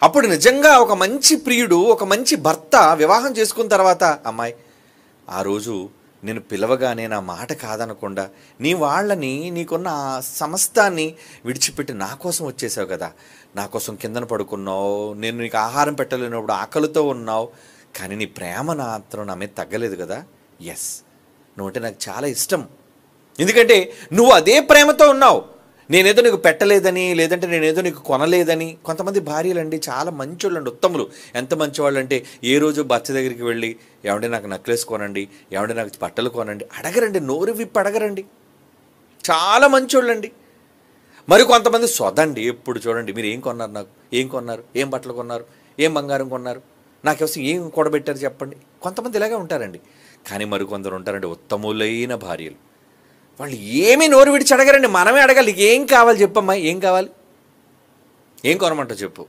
అప్పుడు నిజంగా ఒక మంచి ప్రియుడు, ఒక మంచి భర్త వివాహం చేసుకున్న తర్వాత, అమ్మాయి ఆ రోజు నేను పిలవగానే నా మాట కాదనకుండా నీ వాళ్ళని, నీకున్న సమస్తాన్ని విడిచిపెట్టి నా కోసం వచ్చేసావు కదా. నా కోసం కిందన పడుకున్నావు, నేను నీకు ఆహారం పెట్టలేనప్పుడు ఆకలితో ఉన్నావు, కానీ నీ ప్రేమ మాత్రం నా మీద తగ్గలేదు కదా. ఎస్, నువ్వంటే నాకు చాలా ఇష్టం, ఎందుకంటే నువ్వు అదే ప్రేమతో ఉన్నావు. నేనేదో నీకు పెట్టలేదని, లేదంటే నేనేదో నీకు కొనలేదని. కొంతమంది భార్యలండి చాలా మంచోళ్ళు అండి, ఉత్తములు. ఎంత మంచివాళ్ళు అంటే, ఏ రోజు భర్త దగ్గరికి వెళ్ళి ఏమంటే నాకు నెక్లెస్ కొనండి, ఏమంటే నాకు బట్టలు కొనండి అడగరండి, నోరు విప్పి అడగరండి. చాలా మంచోళ్ళండి. మరి కొంతమంది సొదండి, ఎప్పుడు చూడండి మీరు ఏం కొన్నారు, నాకు ఏం కొన్నారు, ఏం బట్టలు కొన్నారు, ఏం బంగారం కొన్నారు, నాకోసం ఏం కూడబెట్టారు చెప్పండి. కొంతమంది ఇలాగే ఉంటారండి. కానీ మరి కొందరు ఉంటారండి ఉత్తములైన భార్యలు, వాళ్ళు ఏమీ నోరు విడిచి అడగరండి, మనమే అడగాలి. ఏం కావాలి చెప్పమ్మా, ఏం కావాలి, ఏం కొనమంటావు చెప్పు.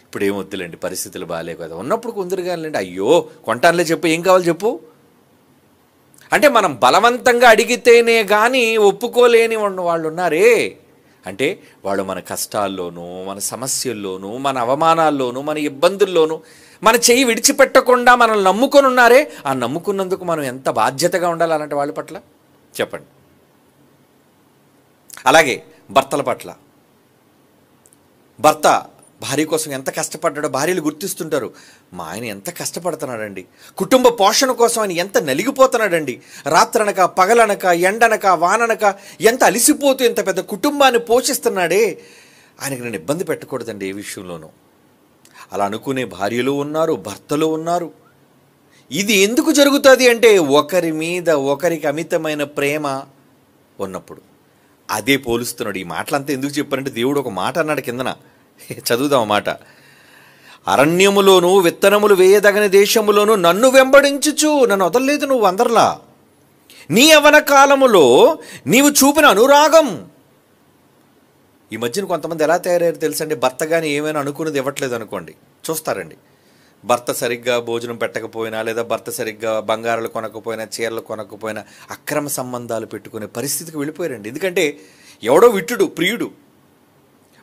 ఇప్పుడు ఏం వద్దులేండి, పరిస్థితులు బాగాలే కదా, ఉన్నప్పుడు కొందరుగాలండి, అయ్యో కొంటానులే చెప్పు, ఏం కావాలి చెప్పు. అంటే మనం బలవంతంగా అడిగితేనే కానీ ఒప్పుకోలేని వాళ్ళు ఉన్నారే. అంటే వాళ్ళు మన కష్టాల్లోనూ, మన సమస్యల్లోనూ, మన అవమానాల్లోనూ, మన ఇబ్బందుల్లోనూ మన చెయ్యి విడిచిపెట్టకుండా మనల్ని నమ్ముకొని ఉన్నారే. ఆ నమ్ముకున్నందుకు మనం ఎంత బాధ్యతగా ఉండాలి అలాంటి వాళ్ళ పట్ల చెప్పండి. అలాగే భర్తల పట్ల, భర్త భార్య కోసం ఎంత కష్టపడ్డాడో భార్యలు గుర్తిస్తుంటారు. మా ఆయన ఎంత కష్టపడుతున్నాడండి, కుటుంబ పోషణ కోసం ఆయన ఎంత నలిగిపోతున్నాడండి, రాత్రనక పగలనక ఎండనక వాననక ఎంత అలిసిపోతూ ఎంత పెద్ద కుటుంబాన్ని పోషిస్తున్నాడే, ఆయనకి నేను ఇబ్బంది పెట్టకూడదండి ఏ విషయంలోనూ. అలా అనుకునే భార్యలు ఉన్నారు, భర్తలు ఉన్నారు. ఇది ఎందుకు జరుగుతుంది అంటే, ఒకరి మీద ఒకరికి అమితమైన ప్రేమ ఉన్నప్పుడు. అదే పోలుస్తున్నాడు. ఈ మాటలంతా ఎందుకు చెప్పారంటే, దేవుడు ఒక మాట అన్నాడు కిందన, చదువుదాం మాట. అరణ్యములోను విత్తనములు వేయదగని దేశములోను నన్ను వెంబడించుచు, నన్ను వదలలేదు నువ్వు అందరిలా, నీ యవ్వన కాలములో నీవు చూపిన అనురాగం, ఈ మధ్యన కొంతమంది ఎలా తయారయ్యారు తెలుసండి, భర్త కానీ ఏమైనా అనుకున్నది ఇవ్వట్లేదు అనుకోండి, చూస్తారండి. భర్త సరిగ్గా భోజనం పెట్టకపోయినా, లేదా భర్త సరిగ్గా బంగారాలు కొనకపోయినా, చీరలు కొనకపోయినా అక్రమ సంబంధాలు పెట్టుకునే పరిస్థితికి వెళ్ళిపోయారండి. ఎందుకంటే ఎవడో విట్టుడు ప్రియుడు,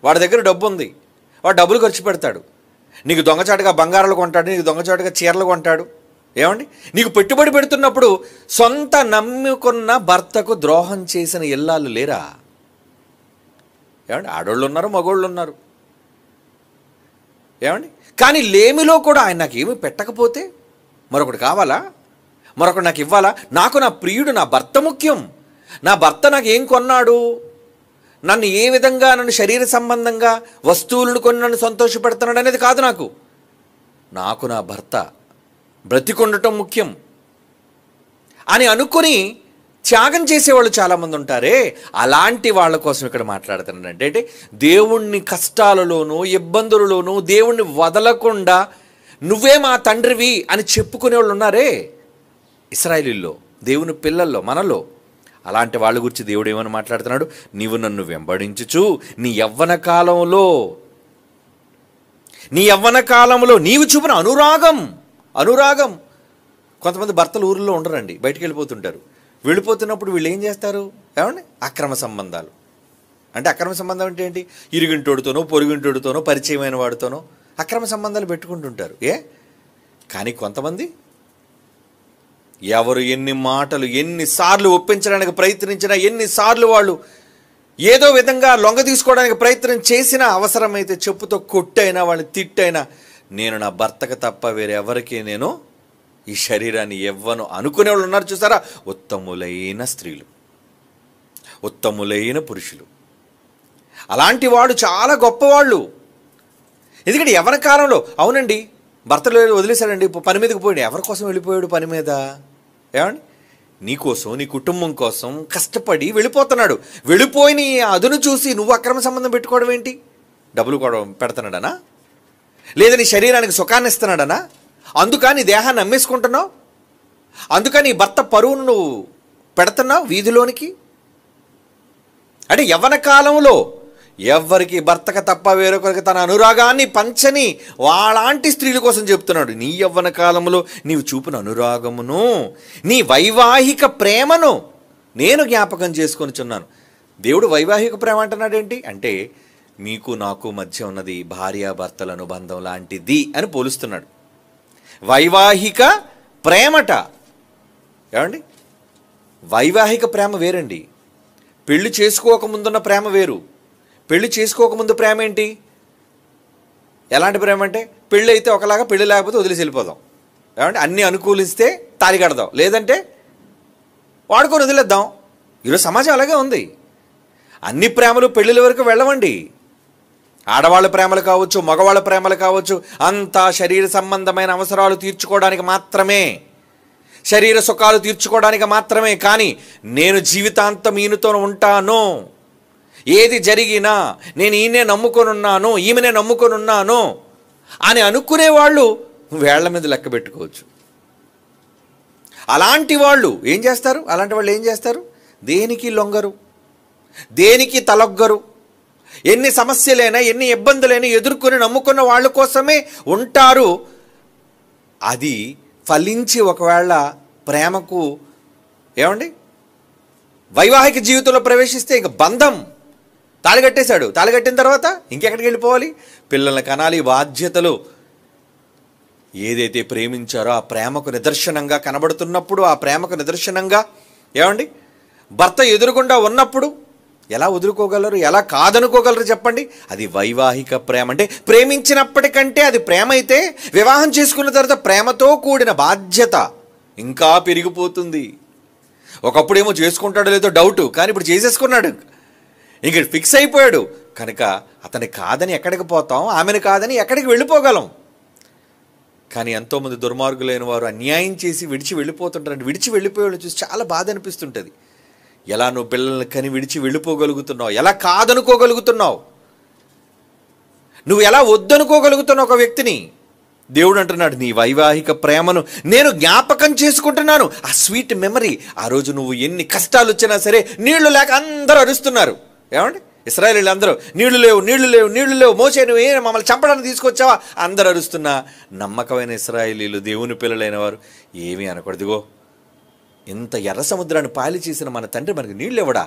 వాడి దగ్గర డబ్బు ఉంది, వాడు డబ్బులు ఖర్చు పెడతాడు, నీకు దొంగచాటుగా బంగారాలు కొంటాడు, నీకు దొంగచాటుగా చీరలు కొంటాడు. ఏమండి, నీకు పెట్టుబడి పెడుతున్నప్పుడు సొంత నమ్ముకున్న భర్తకు ద్రోహం చేసిన ఇల్లాలు లేరా? ఏమండి, ఆడోళ్ళు ఉన్నారు, మగోళ్ళు ఉన్నారు. ఏమండి, కానీ లేమిలో కూడా ఆయన నాకు ఏమి పెట్టకపోతే మరొకటి కావాలా, మరొకటి నాకు ఇవ్వాలా? నాకు నా ప్రియుడు, నా భర్త ముఖ్యం. నా భర్త నాకు ఏం కొన్నాడు, నన్ను ఏ విధంగా, నన్ను శరీర సంబంధంగా వస్తువులను కొని నన్ను సంతోషపెడుతున్నాడు అనేది కాదు. నాకు నా భర్త బ్రతికొండటం ముఖ్యం అని అనుకుని త్యాగం చేసేవాళ్ళు చాలామంది ఉంటారే, అలాంటి వాళ్ళ కోసం ఇక్కడ మాట్లాడుతున్నాడు. అంటే దేవుణ్ణి కష్టాలలోనూ ఇబ్బందులలోనూ దేవుణ్ణి వదలకుండా నువ్వే మా తండ్రివి అని చెప్పుకునే వాళ్ళు ఉన్నారే ఇశ్రాయేలీల్లో, దేవుని పిల్లల్లో, మనలో. అలాంటి వాళ్ళ గురించి దేవుడు ఏమని మాట్లాడుతున్నాడు? నీవు నన్ను వెంబడించుచు నీ యవ్వన కాలంలో నీవు చూపిన అనురాగం. కొంతమంది భర్తలు ఊరిలో ఉండరండి, బయటికి వెళ్ళిపోతుంటారు. వెళ్ళిపోతున్నప్పుడు వీళ్ళు ఏం చేస్తారు? ఏమండి, అక్రమ సంబంధాలు. అంటే అక్రమ సంబంధం అంటే ఏంటి? ఇరుగింటోడితోనో పొరుగింటోడితోనో పరిచయమైన వాడితోనో అక్రమ సంబంధాలు పెట్టుకుంటుంటారు. కానీ కొంతమంది ఎవరు ఎన్ని మాటలు ఎన్నిసార్లు ఒప్పించడానికి ప్రయత్నించినా, ఎన్నిసార్లు వాళ్ళు ఏదో విధంగా లొంగ తీసుకోవడానికి ప్రయత్నం చేసినా, అవసరమైతే చెప్పుతో కొట్టైనా వాళ్ళని తిట్టైనా, నేను నా భర్తకు తప్ప వేరెవరికి నేను ఈ శరీరాన్ని ఇవ్వను అనుకునే వాళ్ళు ఉన్నారు చూసారా? ఉత్తములైన స్త్రీలు, ఉత్తములైన పురుషులు. అలాంటి వాడు చాలా గొప్పవాళ్ళు. ఎందుకంటే యవ్వన కాలంలో, అవునండి, భర్తలు వదిలేశాడండి, పని మీదకి పోయాడు. ఎవరి కోసం వెళ్ళిపోయాడు పని మీద? ఏమండి, నీకోసం, నీ కుటుంబం కోసం కష్టపడి వెళ్ళిపోతున్నాడు. వెళ్ళిపోయిన అదును చూసి నువ్వు అక్రమ సంబంధం పెట్టుకోవడం ఏంటి? డబ్బులు కూడా పెడుతున్నాడనా? లేదా నీ శరీరానికి సుఖాన్ని ఇస్తున్నాడనా? అందుకని దేహాన్ని అమ్మేసుకుంటున్నావు, అందుకని భర్త పరువును నువ్వు పెడుతున్నావు వీధిలోనికి. అంటే యవ్వన కాలంలో ఎవరికి భర్తక తప్ప వేరొకరికి తన అనురాగాన్ని పంచని వాళ్ళంటి స్త్రీల కోసం చెప్తున్నాడు. నీ యవ్వన కాలంలో నీవు చూపిన అనురాగమును, నీ వైవాహిక ప్రేమను నేను జ్ఞాపకం చేసుకొనిచున్నాను. దేవుడు వైవాహిక ప్రేమ అంటున్నాడు ఏంటి అంటే, మీకు నాకు మధ్య ఉన్నది భార్యాభర్తల అనుబంధం లాంటిది అని పోలుస్తున్నాడు. వైవాహిక ప్రేమట. ఏమండి, వైవాహిక ప్రేమ వేరండి, పెళ్లి చేసుకోకముందున్న ప్రేమ వేరు. పెళ్లి చేసుకోకముందు ప్రేమ ఏంటి? ఎలాంటి ప్రేమ అంటే, పెళ్ళి అయితే ఒకలాగా, పెళ్ళి లేకపోతే వదిలేసి వెళ్ళిపోదాం. ఏమంటే, అన్నీ అనుకూలిస్తే తాళి కడదాం, లేదంటే వాడుకొని వదిలేద్దాం. ఈరోజు సమాజం అలాగే ఉంది. అన్ని ప్రేమలు పెళ్ళిళ్ళ వరకు వెళ్ళవండి. ఆడవాళ్ళ ప్రేమలు కావచ్చు, మగవాళ్ళ ప్రేమలు కావచ్చు, అంతా శరీర సంబంధమైన అవసరాలు తీర్చుకోవడానికి మాత్రమే, శరీర సుఖాలు తీర్చుకోవడానికి మాత్రమే. కానీ నేను జీవితాంతం ఈయనతో ఉంటాను, ఏది జరిగినా నేను ఈయనే నమ్ముకొని ఉన్నాను, ఈమెనే నమ్ముకొని ఉన్నాను అని అనుకునే వాళ్ళు వేళ్ల మీద లెక్క పెట్టుకోవచ్చు. అలాంటి వాళ్ళు ఏం చేస్తారు? దేనికి లొంగరు, దేనికి తలొగ్గరు. ఎన్ని సమస్యలైనా, ఎన్ని ఇబ్బందులైనా ఎదుర్కొని నమ్ముకున్న వాళ్ళ కోసమే ఉంటారు. అది ఫలించి ఒకవేళ ప్రేమకు, ఏమండి, వైవాహిక జీవితంలో ప్రవేశిస్తే ఇంక బంధం తాళిగట్టేశాడు. తాళిగట్టిన తర్వాత ఇంకెక్కడికి వెళ్ళిపోవాలి? పిల్లల్ని కనాలి, బాధ్యతలు. ఏదైతే ప్రేమించారో ఆ ప్రేమకు నిదర్శనంగా కనబడుతున్నప్పుడు, ఆ ప్రేమకు నిదర్శనంగా, ఏమండి, భర్త ఎదురుగుండా ఉన్నప్పుడు ఎలా వదులుకోగలరు, ఎలా కాదనుకోగలరు చెప్పండి? అది వైవాహిక ప్రేమ. అంటే ప్రేమించినప్పటికంటే అది ప్రేమ అయితే, వివాహం చేసుకున్న తర్వాత ప్రేమతో కూడిన బాధ్యత ఇంకా పెరిగిపోతుంది. ఒకప్పుడేమో చేసుకుంటాడో లేదో డౌటు, కానీ ఇప్పుడు చేసేసుకున్నాడు, ఇంక ఫిక్స్ అయిపోయాడు కనుక అతని కాదని ఎక్కడికి పోతాం, ఆమెను కాదని ఎక్కడికి వెళ్ళిపోగలం. కానీ ఎంతోమంది దుర్మార్గులైన వారు అన్యాయం చేసి విడిచి వెళ్ళిపోతుంటారు. విడిచి వెళ్ళిపోయేవాళ్ళు చూసి చాలా బాధ అనిపిస్తుంటుంది. ఎలా నువ్వు పిల్లల్ని కని విడిచి వెళ్ళిపోగలుగుతున్నావు? ఎలా కాదనుకోగలుగుతున్నావు? నువ్వు ఎలా వద్దనుకోగలుగుతున్నావు ఒక వ్యక్తిని? దేవుడు అంటున్నాడు, నీ వైవాహిక ప్రేమను నేను జ్ఞాపకం చేసుకుంటున్నాను. ఆ స్వీట్ మెమరీ. ఆ రోజు నువ్వు ఎన్ని కష్టాలు వచ్చినా సరే, నీళ్లు లేక అందరూ అరుస్తున్నారు. ఏమండి, ఇశ్రాయేలీయులు అందరూ నీళ్లు లేవు, నీళ్లు లేవు, నీళ్లు లేవు, మోసే నువ్వు మమ్మల్ని చంపడానికి తీసుకొచ్చావా అందరూ అరుస్తున్నా నమ్మకమైన ఇశ్రాయేలీయులు, దేవుని పిల్లలైన వారు ఏమీ అనకూడదుగో, ఇంత ఎర్ర సముద్రాన్ని పాలి చేసిన మన తండ్రి మనకి నీళ్ళు ఇవ్వడా,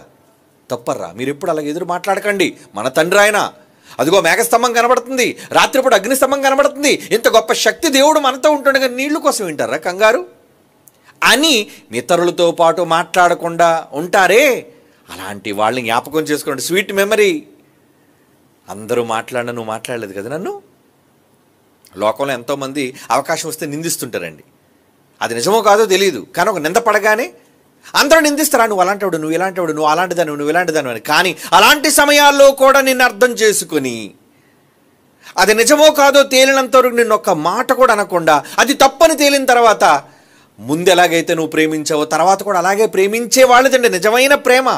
తప్పర్రా, మీరు ఎప్పుడు అలాగ ఎదురు మాట్లాడకండి, మన తండ్రి ఆయన, అదిగో మేఘస్తంభం కనబడుతుంది, రాత్రిపూట అగ్నిస్తంభం కనబడుతుంది, ఇంత గొప్ప శక్తి దేవుడు మనతో ఉంటుండగా నీళ్లు కోసం వింటారా కంగారు అని ఇతరులతో పాటు మాట్లాడకుండా ఉంటారే, అలాంటి వాళ్ళని జ్ఞాపకం చేసుకోండి. Sweet memory. అందరూ మాట్లాడినా నువ్వు మాట్లాడలేదు కదా నన్ను. లోకంలో ఎంతోమంది అవకాశం వస్తే నిందిస్తుంటారండి, అది నిజమో కాదో తెలియదు, కానీ ఒక నింద పడగానే అందరూ నిందిస్తారా, నువ్వు అలాంటివాడు, నువ్వు ఇలాంటివాడు, నువ్వు అలాంటిదాను, నువ్వు ఇలాంటిదాను అని. కానీ అలాంటి సమయాల్లో కూడా నిన్ను అర్థం చేసుకుని అది నిజమో కాదో తేలినంత వరకు నిన్ను ఒక్క మాట కూడా అనకుండా, అది తప్పని తేలిన తర్వాత ముందు ఎలాగైతే నువ్వు ప్రేమించావో తర్వాత కూడా అలాగే ప్రేమించే వాళ్ళదండి నిజమైన ప్రేమ.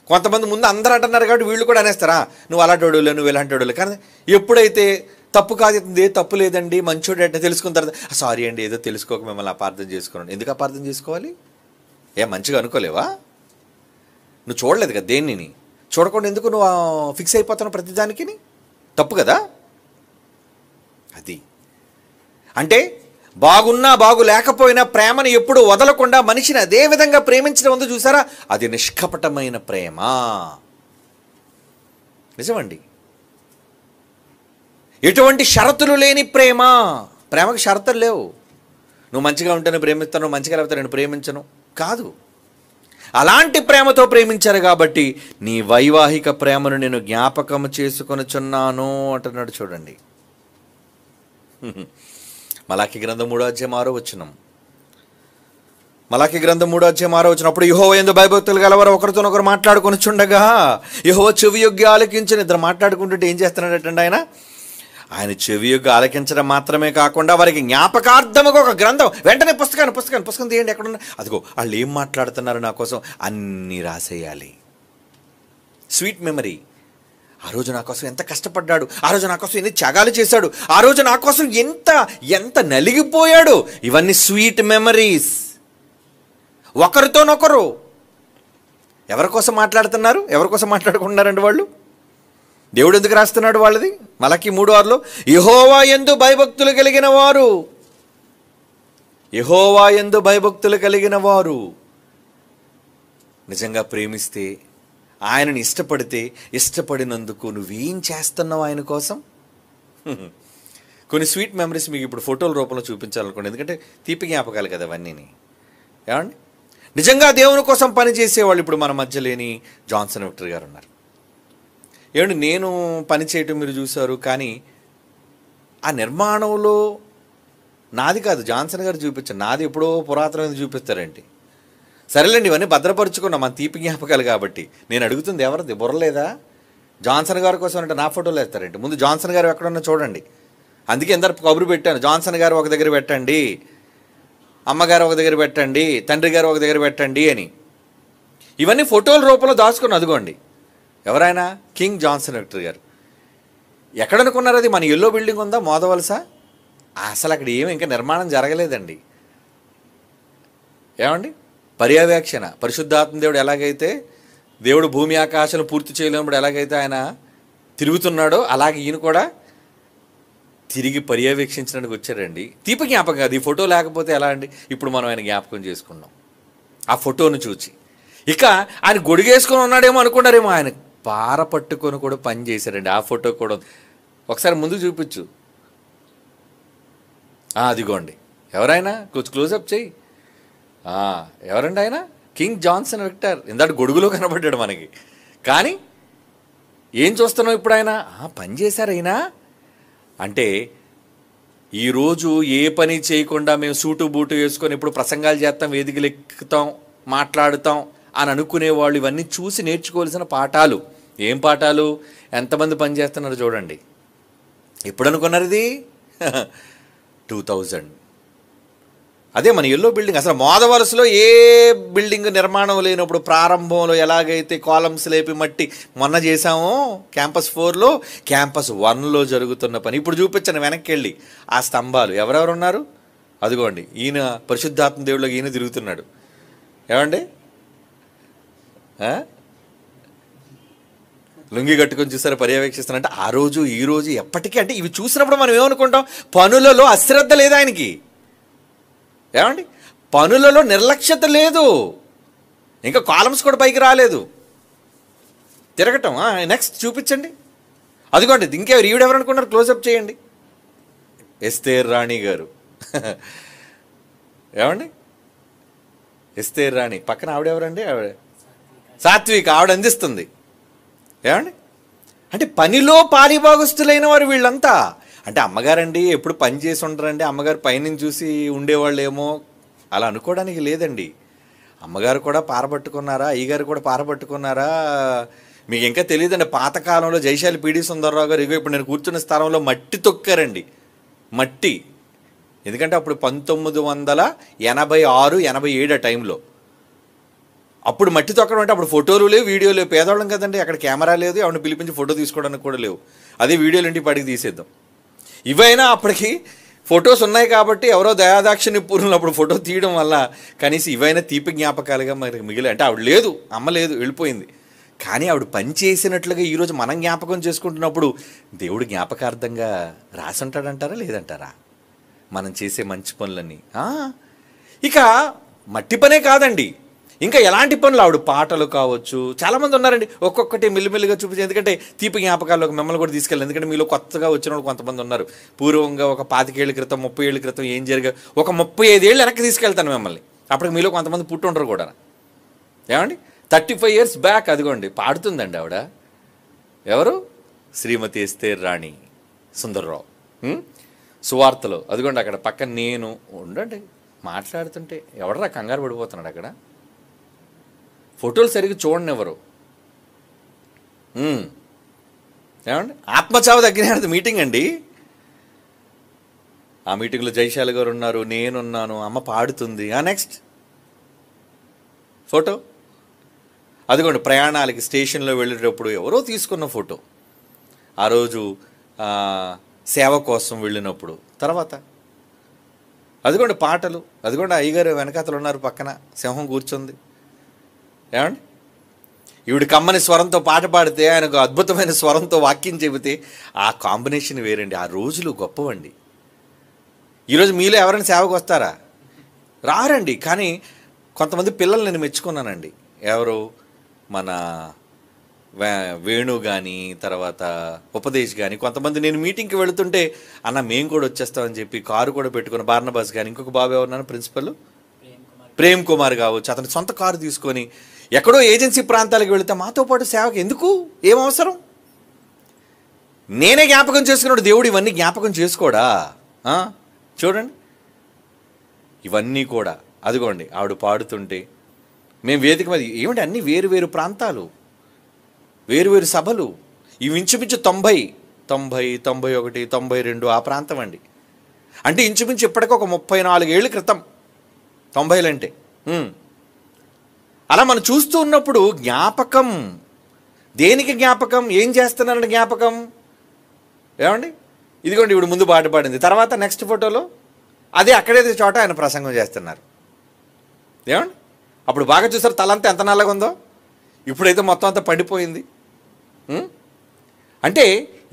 కొంతమంది ముందు అందరూ అంటున్నారు కాబట్టి వీళ్ళు కూడా అనేస్తారా, నువ్వు అలాంటి నువ్వు ఇలాంటి. కానీ ఎప్పుడైతే తప్పు కాదు, ఏ తప్పు లేదండి, మంచోడు అంటే తెలుసుకున్న తర్వాత సారీ అండి, ఏదో తెలుసుకోక మిమ్మల్ని అపార్థం చేసుకున్నాను. ఎందుకు అపార్థం చేసుకోవాలి? మంచిగా అనుకోలేవా? నువ్వు చూడలేదు కదా దేన్ని, చూడకుండా ఎందుకు నువ్వు ఫిక్స్ అయిపోతావు ప్రతిదానికి? తప్పు కదా అది. అంటే బాగున్నా బాగు లేకపోయినా ప్రేమను ఎప్పుడు వదలకుండా మనిషిని అదే విధంగా ప్రేమించడం ఉందో చూసారా, అది నిష్కపటమైన ప్రేమ. నిజమండి. ఎటువంటి షరతులు లేని ప్రేమ. ప్రేమకు షరతులు లేవు. నువ్వు మంచిగా ఉంటేనే ప్రేమిస్తాను, నువ్వు మంచిగా లేకపోతే నేను ప్రేమించను కాదు. అలాంటి ప్రేమతో ప్రేమించారు కాబట్టి నీ వైవాహిక ప్రేమను నేను జ్ఞాపకం చేసుకొనుచున్నాను అంటున్నాడు. చూడండి, మలాకి గ్రంథం 3:6. మలాకి గ్రంథం 3:6. అప్పుడు యెహోవా యందు భయభక్తులు గలవారు ఒకరితోనొకరు మాట్లాడుకొని చుండగా యెహోవా చెవి యొగ్గి ఆలకించిన. ఇద్దరు మాట్లాడుకుంటుంటే ఏం చేస్తున్నాడటండి ఆయన చెవి యొగ్గి ఆలకించడం మాత్రమే కాకుండా వారికి జ్ఞాపకార్థముగా ఒక గ్రంథం, వెంటనే పుస్తకం తీయండి, ఎక్కడున్నా అదిగో వాళ్ళు ఏం మాట్లాడుతున్నారు నా కోసం అన్నీ రాసేయాలి. Sweet memory. ఆ రోజు నా కోసం ఎంత కష్టపడ్డాడు, ఆ రోజు నా కోసం ఎన్ని త్యాగాలు చేశాడు, ఆ రోజు నా కోసం ఎంత నలిగిపోయాడు, ఇవన్నీ స్వీట్ మెమరీస్. ఒకరితోనొకరు ఎవరి కోసం మాట్లాడుతున్నారు, ఎవరి కోసం మాట్లాడుకుంటున్నారండి వాళ్ళు? దేవుడు ఎందుకు రాస్తున్నాడు వాళ్ళది? మలాకి 3:6 యెహోవా యందు భయభక్తులు కలిగిన వారు, యెహోవా యందు భయభక్తులు కలిగిన వారు నిజంగా ప్రేమిస్తే, ఆయనని ఇష్టపడితే, ఇష్టపడినందుకు నువ్వేం చేస్తున్నావు ఆయన కోసం? కొన్ని స్వీట్ మెమరీస్ మీకు ఇప్పుడు ఫోటోల రూపంలో చూపించాలనుకోండి, ఎందుకంటే తీపి జ్ఞాపకాలు కదా అవన్నీ. ఏమండి, నిజంగా దేవుని కోసం పనిచేసేవాళ్ళు ఇప్పుడు మన మధ్య లేని జాన్సన్ విక్టర్ గారు ఉన్నారు. ఏమండి, నేను పని చేయటం మీరు చూశారు, కానీ ఆ నిర్మాణంలో నాది కాదు, జాన్సన్ గారు చూపించారు. నాది ఎప్పుడో పురాతనమైనది చూపిస్తారేంటి? సరేలేండి, ఇవన్నీ భద్రపరుచుకున్నాం మన తీపి జ్ఞాపకాలు కాబట్టి. నేను అడుగుతుంది ఎవరిది? బుర్రలేదా? జాన్సన్ గారి కోసం అంటే నా ఫోటోలు వేస్తారేంటి? ముందు జాన్సన్ గారు ఎక్కడున్నా చూడండి. అందుకే ఎందరు కబురు పెట్టాను, జాన్సన్ గారు ఒక దగ్గర పెట్టండి, అమ్మగారు ఒక దగ్గర పెట్టండి, తండ్రి గారు ఒక దగ్గర పెట్టండి అని. ఇవన్నీ ఫోటోల రూపంలో దాచుకుని అదిగోండి. ఎవరైనా కింగ్ జాన్సన్ విక్టర్ గారు ఎక్కడనుకున్నారు? అది మన ఎల్లో బిల్డింగ్ ఉందా మోదవలసా? అసలు అక్కడ ఏమి ఇంకా నిర్మాణం జరగలేదండి. ఏమండి, పర్యవేక్షణ. పరిశుద్ధాత్మ దేవుడు ఎలాగైతే దేవుడు భూమి ఆకాశాలను పూర్తి చేయలేనప్పుడు ఎలాగైతే ఆయన తిరుగుతున్నాడో అలాగే ఈయన కూడా తిరిగి పర్యవేక్షించడానికి వచ్చారండి. తీపి జ్ఞాపకం కాదు. ఈ ఫోటో లేకపోతే ఎలా అండి? ఇప్పుడు మనం ఆయన జ్ఞాపకం చేసుకున్నాం ఆ ఫోటోను చూసి. ఇక ఆయన గొడుగేసుకొని ఉన్నాడేమో అనుకున్నారేమో, ఆయన పార పట్టుకొని కూడా పని చేశారండి. ఆ ఫోటో కూడా ఒకసారి ముందుకు చూపించు. అదిగోండి, ఎవరైనా కొంచెం క్లోజప్ చేయి. ఎవరండి ఆయన? King Johnson Victor. ఇందాక గొడుగులో కనబడ్డాడు మనకి, కానీ ఏం చూస్తున్నావు ఇప్పుడు? ఆయన పని చేశారు. అయినా అంటే ఈరోజు ఏ పని చేయకుండా మేము సూటు బూటు వేసుకొని ఇప్పుడు ప్రసంగాలు చేస్తాం, వేదికలు ఎక్కుతాం, మాట్లాడుతాం అని అనుకునేవాళ్ళు ఇవన్నీ చూసి నేర్చుకోవాల్సిన పాఠాలు. ఏం పాఠాలు? ఎంతమంది పని చేస్తున్నారు చూడండి. ఎప్పుడు అనుకున్నారు ఇది? 2000. అదే మన ఎల్లో బిల్డింగ్. అసలు మోదవలసలో ఏ బిల్డింగ్ నిర్మాణం లేనప్పుడు ప్రారంభంలో ఎలాగైతే కాలమ్స్ లేపి మట్టి మొన్న చేసామో క్యాంపస్ 4లో, క్యాంపస్ 1లో జరుగుతున్న పని ఇప్పుడు చూపించాను. వెనక్కి వెళ్ళి ఆ స్తంభాలు ఎవరెవరు ఉన్నారు? అదిగోండి, ఈయన పరిశుద్ధాత్మ దేవుళ్ళకి ఈయన తిరుగుతున్నాడు. ఏమండి, లుంగి కట్టుకొని చూసారా పర్యవేక్షిస్తానంటే ఆ రోజు ఈ రోజు ఎప్పటికీ. అంటే ఇవి చూసినప్పుడు మనం ఏమనుకుంటాం, పనులలో అశ్రద్ధ లేదు ఆయనకి. ఏమండి, పనులలో నిర్లక్ష్యత లేదు, ఇంకా కాలమ్స్ కూడా పైకి రాలేదు, తిరగటం. నెక్స్ట్ చూపించండి, అదిగోండి ఇంకెవరు, ఈవిడెవరు అనుకున్నారు, క్లోజప్ చేయండి. ఎస్తేర్ రాణి గారు. ఏమండి, ఎస్తేర్ రాణి పక్కన ఆవిడెవరండి, ఆవిడ సాత్విక, ఆవిడ అందిస్తుంది. ఏమండి, అంటే పనిలో పాలిభాగస్తులైన వారు వీళ్ళంతా. అంటే అమ్మగారండి ఎప్పుడు పని చేసి ఉండరండి, అమ్మగారు పైనుంచి చూసి ఉండేవాళ్ళు ఏమో అలా అనుకోవడానికి లేదండి. అమ్మగారు కూడా పారబట్టుకున్నారా, అయ్యగారు కూడా పారబట్టుకున్నారా, మీకు ఇంకా తెలియదండి. పాతకాలంలో జైశాలి పీడి సుందరరావు గారు ఇగో ఇప్పుడు నేను కూర్చున్న స్థలంలో మట్టి తొక్కారండి, మట్టి. ఎందుకంటే అప్పుడు 1986, 87 టైంలో అప్పుడు మట్టి తొక్కడం అంటే అప్పుడు ఫోటోలు లేవు, వీడియోలు లేవు, పేదవాళ్ళం కదండి, అక్కడ కెమెరా లేదు, ఎవరిని పిలిపించి ఫోటో తీసుకోవడానికి కూడా లేవు. అదే వీడియోలు ఇంటి పడికి తీసేద్దాం. ఇవైనా అప్పటికి ఫొటోస్ ఉన్నాయి కాబట్టి ఎవరో దయాదాక్షిణ్య పూర్ణులు అప్పుడు ఫోటో తీయడం వల్ల కనీసం ఇవైనా తీపి జ్ఞాపకాలుగా మరి మిగిలి. అంటే ఆవిడ లేదు, అమ్మ లేదు, వెళ్ళిపోయింది. కానీ ఆవిడ పని చేసినట్లుగా ఈరోజు మనం జ్ఞాపకం చేసుకుంటున్నప్పుడు దేవుడు జ్ఞాపకార్థంగా రాసుంటాడంటారా లేదంటారా మనం చేసే మంచి పనులన్నీ? ఇక మట్టి పనే కాదండి, ఇంకా ఎలాంటి పనులు, ఆవిడ పాటలు కావచ్చు. చాలామంది ఉన్నారండి, ఒక్కొక్కటి మెల్లిమెల్లిగా చూపించి, ఎందుకంటే తీపి జ్ఞాపకాల్లో మిమ్మల్ని కూడా తీసుకెళ్ళాలి. ఎందుకంటే మీలో కొత్తగా వచ్చిన వాళ్ళు కొంతమంది ఉన్నారు. పూర్వంగా ఒక 25 ఏళ్ళ క్రితం, 30 ఏళ్ళ క్రితం ఏం జరిగా, ఒక 35 ఏళ్ళు వెనక్కి తీసుకెళ్తాను మిమ్మల్ని. అప్పటికి మీలో కొంతమంది పుట్టుండరు కూడా. ఏమండి, 35 ఇయర్స్ బ్యాక్. అదిగోండి పాడుతుందండి ఆవిడ, ఎవరు, శ్రీమతి ఎస్తేర్ రాణి సుందర్రావు, సువార్తలో. అదిగోండి అక్కడ పక్కన నేను ఉండండి మాట్లాడుతుంటే ఎవడరా కంగారు పడిపోతున్నాడు అక్కడ, ఫోటోలు సరిగ్గా చూడండి ఎవరు. ఏమండి, ఆత్మచావు దగ్గర మీటింగ్ అండి. ఆ మీటింగ్లో జైశాలి గారు ఉన్నారు, నేనున్నాను, అమ్మ పాడుతుంది. నెక్స్ట్ ఫోటో, అదిగోండి ప్రయాణాలకి స్టేషన్లో వెళ్ళేటప్పుడు ఎవరో తీసుకున్న ఫోటో, ఆ రోజు సేవ కోసం వెళ్ళినప్పుడు. తర్వాత అదిగోండి పాటలు, అదిగోండి అయ్యగారు వెనకాతలు ఉన్నారు, పక్కన సింహం కూర్చుంది. ఏమండి, ఈవిడ కమ్మని స్వరంతో పాట పాడితే, ఆయనకు అద్భుతమైన స్వరంతో వాక్యం చెబితే ఆ కాంబినేషన్ వేరండి. ఆ రోజులు గొప్పవండి. ఈరోజు మీలో ఎవరైనా సేవకు వస్తారా? రారండి. కానీ కొంతమంది పిల్లలు నేను మెచ్చుకున్నానండి. ఎవరు, మన వేణు కానీ, తర్వాత ఉపదేశ్ కానీ. కొంతమంది నేను మీటింగ్కి వెళుతుంటే అన్న మేము కూడా వచ్చేస్తామని చెప్పి కారు కూడా పెట్టుకుని, బార్నబాస్ కానీ, ఇంకొక బాబు ఎవరున్నాను ప్రిన్సిపల్ ప్రేమ్ కుమార్ కావచ్చు, అతని సొంత కారు తీసుకొని ఎక్కడో ఏజెన్సీ ప్రాంతాలకు వెళితే మాతో పాటు సేవకు ఎందుకు, ఏం అవసరం? నేనే జ్ఞాపకం చేసుకున్నాడు దేవుడు, ఇవన్నీ జ్ఞాపకం చేసుకోడా? చూడండి ఇవన్నీ కూడా. అదిగోండి ఆవిడ పాడుతుంటే మేము వేదిక మీద, ఏమిటి అన్నీ వేరు వేరు ప్రాంతాలు, వేరు వేరు సభలు. ఇవి ఇంచుమించు 90, 91, 92 ఆ ప్రాంతం అండి. అంటే ఇంచుమించు ఇప్పటికీ ఒక 34 ఏళ్ళ క్రితం 90లు అంటే. అలా మనం చూస్తూ ఉన్నప్పుడు జ్ఞాపకం, దేనికి జ్ఞాపకం, ఏం చేస్తున్నారని జ్ఞాపకం. ఏమండి, ఇదిగోండి ఇప్పుడు ముందు పాట పాడింది, తర్వాత నెక్స్ట్ ఫోటోలో అదే అక్కడే చోట ఆయన ప్రసంగం చేస్తున్నారు. ఏమండి, అప్పుడు బాగా చూసారు తలంతా ఎంత నల్లగా ఉందో, ఇప్పుడైతే మొత్తం అంతా పడిపోయింది. అంటే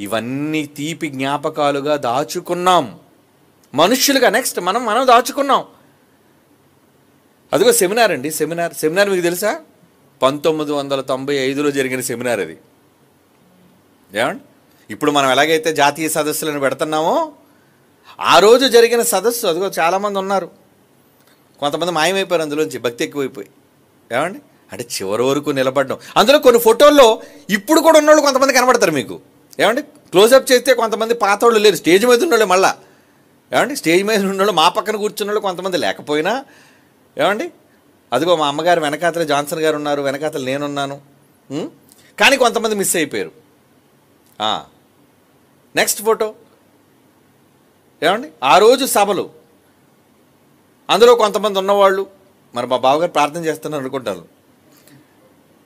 ఇవన్నీ తీపి జ్ఞాపకాలుగా దాచుకున్నాం మనుష్యులుగా. నెక్స్ట్ మనం దాచుకున్నాం. అదిగో సెమినార్ అండి, సెమినార్ మీకు తెలుసా? 1995లో జరిగిన సెమినార్ అది. ఏమండి, ఇప్పుడు మనం ఎలాగైతే జాతీయ సదస్సులను పెడుతున్నామో ఆ రోజు జరిగిన సదస్సు. అదిగో చాలామంది ఉన్నారు, కొంతమంది మాయమైపోయారు అందులోంచి, భక్తి ఎక్కువైపోయి. ఏమండి, అంటే చివరి వరకు నిలబడడం. అందులో కొన్ని ఫోటోల్లో ఇప్పుడు కూడా ఉన్నోళ్ళు కొంతమంది కనబడతారు మీకు. ఏమండి, క్లోజప్ చేస్తే కొంతమంది పాతోళ్ళు లేరు, స్టేజ్ మీద ఉన్నోళ్ళు మళ్ళా. ఏమండి, స్టేజ్ మీద ఉన్నోళ్ళు, మా పక్కన కూర్చున్నోళ్ళు కొంతమంది లేకపోయినా. ఏమండి, అదిగో మా అమ్మగారు వెనకాతల జాన్సన్ గారు ఉన్నారు, వెనకాతల నేనున్నాను. కానీ కొంతమంది మిస్ అయిపోయారు. Next photo. ఏమండి, ఆ రోజు సభలు, అందులో కొంతమంది ఉన్నవాళ్ళు. మరి మా బావగారు ప్రార్థన చేస్తున్నారు అనుకుంటారు.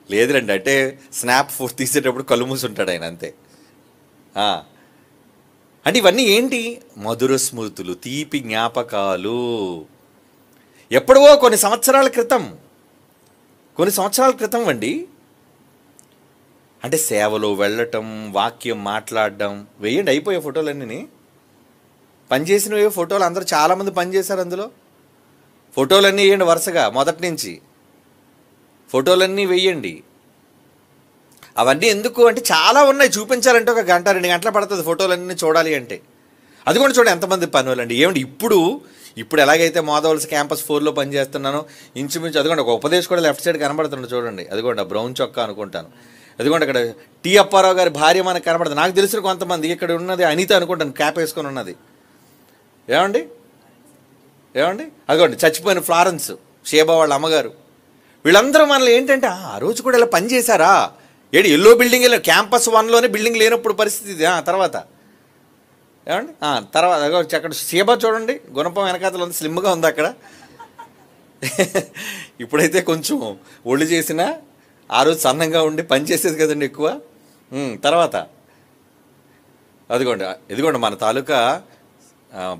లేదురండి, అంటే స్నాప్ ఫోటో తీసేటప్పుడు కళ్ళు మూసుంటాడు ఆయన, అంతే. అంటే ఇవన్నీ ఏంటి, మధుర స్మృతులు, తీపి జ్ఞాపకాలు. ఎప్పుడో కొన్ని సంవత్సరాల క్రితం అండి. అంటే సేవలో వెళ్ళటం, వాక్యం మాట్లాడడం. వేయండి అయిపోయే ఫోటోలన్నీ. పనిచేసినవే ఫోటోలు, అందరూ చాలామంది పనిచేశారు అందులో. ఫోటోలన్నీ వేయండి వరుసగా మొదటి నుంచి, ఫోటోలన్నీ వేయండి. అవన్నీ ఎందుకు అంటే చాలా ఉన్నాయి, చూపించాలంటే ఒక గంట 2 గంటలు పడుతుంది ఫోటోలన్నీ చూడాలి అంటే. అది కూడా చూడండి ఎంతమంది పని వాళ్ళండి. ఏమండి ఇప్పుడు ఎలాగైతే మోదవలసి క్యాంపస్ 4లో పనిచేస్తున్నానో ఇంచుమించు అదిగోండి ఒక ఉపదేశం కూడా లెఫ్ట్ సైడ్ కనబడుతుంది చూడండి. అదిగోండి ఆ బ్రౌన్ చొక్కా అనుకుంటాను. అదిగోండి అక్కడ టి అప్పారావు గారి భార్య మనకు కనబడుతుంది. నాకు తెలిసిన కొంతమంది ఇక్కడ ఉన్నది అనిత అనుకుంటాను, క్యాప్ వేసుకొని ఉన్నది. ఏమండి అదిగోండి చచ్చిపోయిన ఫ్లారెన్స్, షేబా వాళ్ళ అమ్మగారు. వీళ్ళందరూ మనల్ని ఏంటంటే ఆ రోజు కూడా ఇలా పని చేశారా, ఎల్లో బిల్డింగ్ వెళ్ళి క్యాంపస్ 1లోనే బిల్డింగ్ లేనప్పుడు పరిస్థితి ఇది. తర్వాత ఏమండి తర్వాత అక్కడ షేబా చూడండి, గుణపం వెనకాతలు ఉంది, స్లిమ్గా ఉంది అక్కడ. ఇప్పుడైతే కొంచెం ఒళ్ళు చేసినా ఆ రోజు సన్నంగా ఉండి పని చేసేది కదండి ఎక్కువ. తర్వాత ఇదిగోండి మన తాలూకా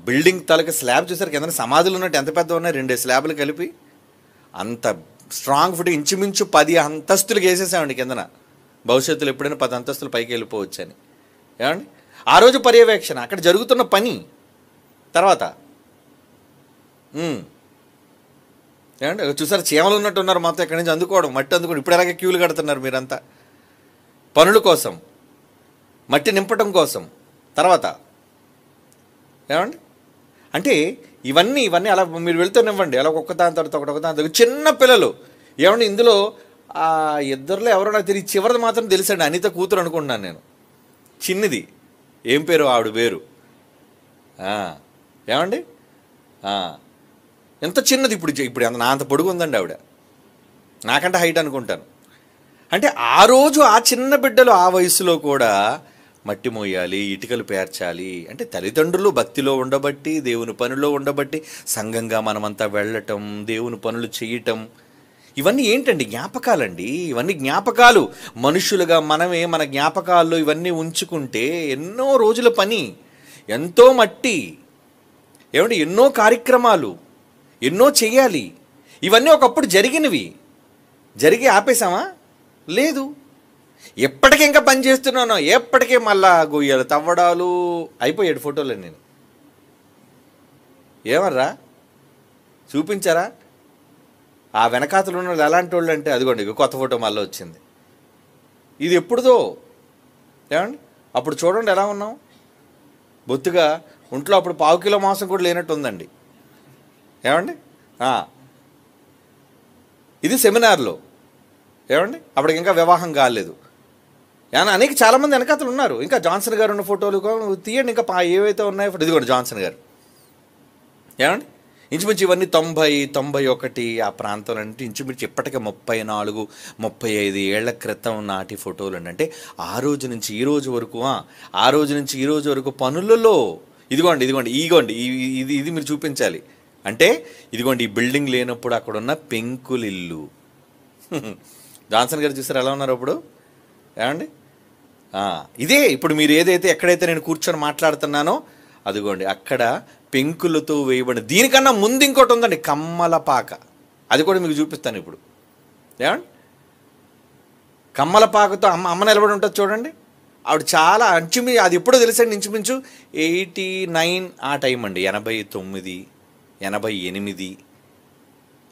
బిల్డింగ్ తాలూకా స్లాబ్ చూసారు కింద సమాధులు ఉన్నట్టు ఎంత పెద్ద ఉన్నాయి, 2 స్లాబ్లు కలిపి అంత స్ట్రాంగ్ ఫుట్. ఇంచుమించు 10 అంతస్తులు వేసేసామండి కిందన. భవిష్యత్తులో ఎప్పుడైనా 10 అంతస్తులు పైకి వెళ్ళిపోవచ్చు అని. ఏమండి ఆ రోజు పర్యవేక్షణ, అక్కడ జరుగుతున్న పని. తర్వాత ఏమండి చూసారు చీమలు ఉన్నట్టు ఉన్నారు మొత్తం ఎక్కడి నుంచి అందుకోవడం, మట్టి అందుకోవడం. ఇప్పుడు ఎలాగే క్యూలు కడుతున్నారు మీరంతా పనుల కోసం, మట్టి నింపటం కోసం. తర్వాత ఏమండి అంటే ఇవన్నీ అలా మీరు వెళ్తూనివ్వండి, అలా ఒక్క దాని తర్వాత ఒక దాని తర్వాత. చిన్న పిల్లలు ఏమండి ఇందులో ఆ ఇద్దరిలో ఎవరో నాకు తెలియదు, చివరిది మాత్రం తెలుసండి, అనిత కూతురు అనుకుంటున్నాను నేను. చిన్నది ఏం పేరు ఆవిడ పేరు ఏమండి ఎంత చిన్నది, ఇప్పుడు నా అంత పొడుగు ఉందండి ఆవిడ, నాకంటే హైట్ అనుకుంటాను. అంటే ఆ రోజు ఆ చిన్న బిడ్డలు ఆ వయసులో కూడా మట్టి మోయాలి, ఇటుకలు పేర్చాలి. అంటే తల్లిదండ్రులు భక్తిలో ఉండబట్టి, దేవుని పనుల్లో ఉండబట్టి, సంఘంగా మనమంతా వెళ్ళటం, దేవుని పనులు చేయటం, ఇవన్నీ ఏంటండి జ్ఞాపకాలండి. ఇవన్నీ జ్ఞాపకాలు. మనుషులుగా మనమే మన జ్ఞాపకాల్లో ఇవన్నీ ఉంచుకుంటే ఎన్నో రోజుల పని, ఎంతో మట్టి, ఏమంటే ఎన్నో కార్యక్రమాలు, ఎన్నో చెయ్యాలి. ఇవన్నీ ఒకప్పుడు జరిగినవి, జరిగి ఆపేసామా? లేదు. ఎప్పటికీ ఇంకా పని చేస్తున్నానో, ఎప్పటికీ మళ్ళా గొయ్యలు తవ్వడాలు. అయిపోయాడు ఫోటోలు. నేను ఏమర్రా చూపించారా ఆ వెనకాతలు ఉన్న వాళ్ళు ఎలాంటి వాళ్ళు అంటే, అదిగోండి కొత్త ఫోటో మళ్ళీ వచ్చింది. ఇది ఎప్పుడుదో ఏమండి. అప్పుడు చూడండి ఎలా ఉన్నాం, బొత్తుగా ఒంట్లో. అప్పుడు 1/4 కిలో మాంసం కూడా లేనట్టు ఉందండి. ఏమండి ఇది సెమినార్లో. ఏమండి అప్పటికి ఇంకా వివాహం కాలేదు. అనేక చాలామంది వెనకాతలు ఉన్నారు. ఇంకా జాన్సన్ గారు ఉన్న ఫోటోలు తీయండి, ఇంకా ఏవైతే ఉన్నాయో. ఇదిగోండి జాన్సన్ గారు. ఏమండి ఇంచుమించు ఇవన్నీ 90, 91 ఆ ప్రాంతంలో అంటే ఇంచుమించు ఇప్పటికే 34, 35 ఏళ్ల క్రితం నాటి ఫోటోలు అండి. అంటే ఆ రోజు నుంచి ఈ రోజు వరకు, ఆ రోజు నుంచి ఈ రోజు వరకు పనులలో ఇదిగోండి ఇది మీరు చూపించాలి. అంటే ఇదిగోండి ఈ బిల్డింగ్ లేనప్పుడు అక్కడ ఉన్న పెంకులిల్లు. జాన్సన్ గారు చూసారు ఎలా ఉన్నారు అప్పుడు. ఏమండి ఇదే ఇప్పుడు మీరు ఎక్కడైతే నేను కూర్చొని మాట్లాడుతున్నానో అదిగోండి అక్కడ పెంకులతో వేయబడి. దీనికన్నా ముందు ఇంకోటి ఉందండి, కమ్మలపాక. అది కూడా మీకు చూపిస్తాను ఇప్పుడు. ఏమండి కమ్మలపాకతో అమ్మ నిలబడి ఉంటుంది చూడండి. ఆవిడ చాలా అది ఎప్పుడో తెలుసండి, ఇంచుమించు 89 ఆ టైం అండి. 89, 88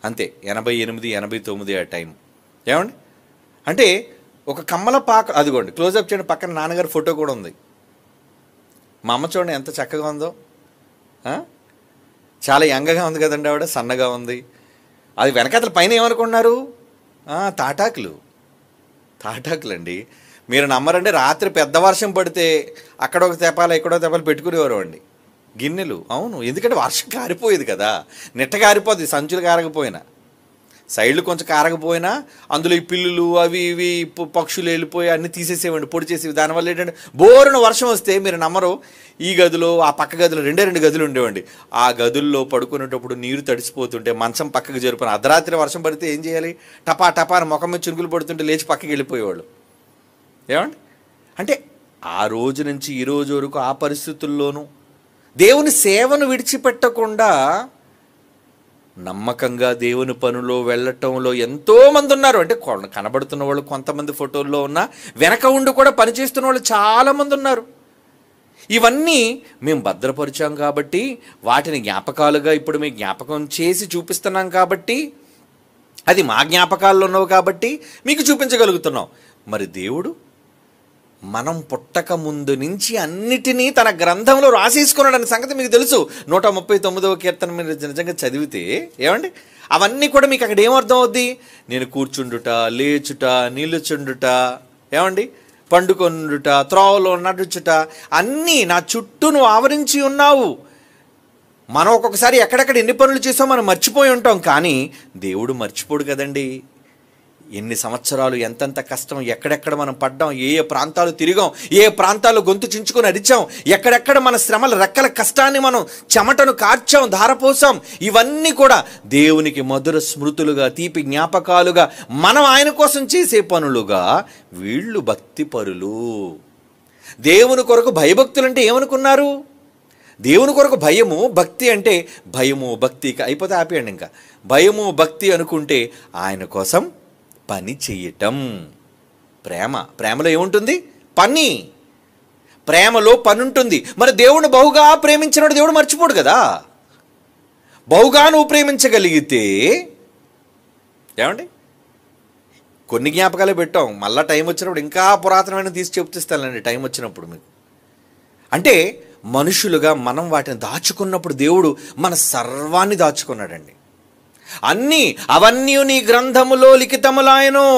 అంతే. 88, 89 ఆ టైం. ఏమండి అంటే ఒక కమ్మలపాక. అదిగోండి క్లోజప్ చేయండి, పక్కన నాన్నగారి ఫోటో కూడా ఉంది. మా అమ్మ చూడండి ఎంత చక్కగా ఉందో. చాలా యంగగా ఉంది కదండి ఆవిడ, సన్నగా ఉంది. అది వెనకాతల పైన ఏమనుకున్నారు, తాటాకులండి. మీరు నమ్మరండి, రాత్రి పెద్ద వర్షం పడితే అక్కడ ఒక తెపాలు ఇక్కడో తెపాలు పెట్టుకునేవారు అండి, గిన్నెలు. అవును, ఎందుకంటే వర్షం కారిపోయేది కదా, నెట్ట కారిపోద్ది. సంచులు కారకపోయినా, సైడ్లు కొంచెం కారకపోయినా అందులో ఈ పిల్లులు అవి ఇవి పక్షులు వెళ్ళిపోయి అన్నీ తీసేసేవండి, పొడి చేసేవి. దానివల్ల ఏంటంటే బోరున వర్షం వస్తే మీరు నమ్మరు, ఈ గదిలో ఆ పక్క గదిలో 2 గదులు ఉండేవండి. ఆ గదుల్లో పడుకునేటప్పుడు నీరు తడిసిపోతుంటే మంచం పక్కకు జరిపోయిన. అర్ధరాత్రి వర్షం పడితే ఏం చేయాలి, టపా టపా అని ముఖం మీద చురుకులు పడుతుంటే లేచి పక్కకి వెళ్ళిపోయేవాళ్ళు. ఏమండి అంటే ఆ రోజు నుంచి ఈ రోజు వరకు ఆ పరిస్థితుల్లోనూ దేవుని సేవను విడిచిపెట్టకుండా నమ్మకంగా దేవుని పనులో వెళ్ళటంలో ఎంతోమంది ఉన్నారు. అంటే కనబడుతున్న వాళ్ళు కొంతమంది ఫోటోల్లో ఉన్న, వెనక ఉండి కూడా పనిచేస్తున్న వాళ్ళు చాలామంది ఉన్నారు. ఇవన్నీ మేము భద్రపరిచాం కాబట్టి, వాటిని జ్ఞాపకాలుగా ఇప్పుడు మేము జ్ఞాపకం చేసి చూపిస్తున్నాం కాబట్టి, అది మా జ్ఞాపకాల్లో ఉన్నవి కాబట్టి మీకు చూపించగలుగుతున్నాం. మరి దేవుడు మనం పుట్టక ముందు నుంచి అన్నిటినీ తన గ్రంథంలో రాసేసుకున్నాడనే సంగతి మీకు తెలుసు. 139వ కీర్తన మీరు నిజంగా చదివితే ఏమండి, అవన్నీ కూడా మీకు అక్కడ ఏమర్థం అవుద్ది? నేను కూర్చుండుట, లేచుట, నిలుచుండుట, ఏమండి, పండుకొనుట, త్రోవలో నడుచుట, అన్నీ నా చుట్టూ నువ్వు ఆవరించి ఉన్నావు. మనం ఒక్కొక్కసారి ఎక్కడెక్కడ ఎన్ని పనులు చేసామో మనం మర్చిపోయి ఉంటాం. కానీ దేవుడు మర్చిపోడు కదండి. ఎన్ని సంవత్సరాలు, ఎంతెంత కష్టం, ఎక్కడెక్కడ మనం పడ్డాం, ఏ ఏ ప్రాంతాలు తిరిగాం, ఏ ప్రాంతాలు గొంతు చించుకొని అరిచాం, ఎక్కడెక్కడ మన శ్రమల రెక్కల కష్టాన్ని మనం చెమటను కార్చాం, ధారపోసాం. ఇవన్నీ కూడా దేవునికి మధుర స్మృతులుగా, తీపి జ్ఞాపకాలుగా, మనం ఆయన కోసం చేసే పనులుగా వీళ్ళు భక్తి పరులు. దేవుని కొరకు భయభక్తులు అంటే ఏమనుకున్నారు? దేవుని కొరకు భయము, భక్తి అంటే భయము, భక్తి అయిపోతే ఆపేయండి. ఇంకా భయము, భక్తి అనుకుంటే ఆయన కోసం పని చెయ్యటం. ప్రేమలో ఏముంటుంది? పని. ప్రేమలో పని ఉంటుంది. మరి దేవుని బహుగా ప్రేమించినాడు దేవుడు మర్చిపోడు కదా. బహుగా నువ్వు ప్రేమించగలిగితే ఏమండి, కొన్ని జ్ఞాపకాలే పెట్టాం, మళ్ళీ టైం వచ్చినప్పుడు ఇంకా పురాతనమైన తీసి చెప్తిస్తానండి టైం వచ్చినప్పుడు మీకు. అంటే మనుషులుగా మనం వాటిని దాచుకున్నప్పుడు దేవుడు మన సర్వాన్ని దాచుకున్నాడండి. అవన్నీ నీ గ్రంథములో లిఖితములాయను.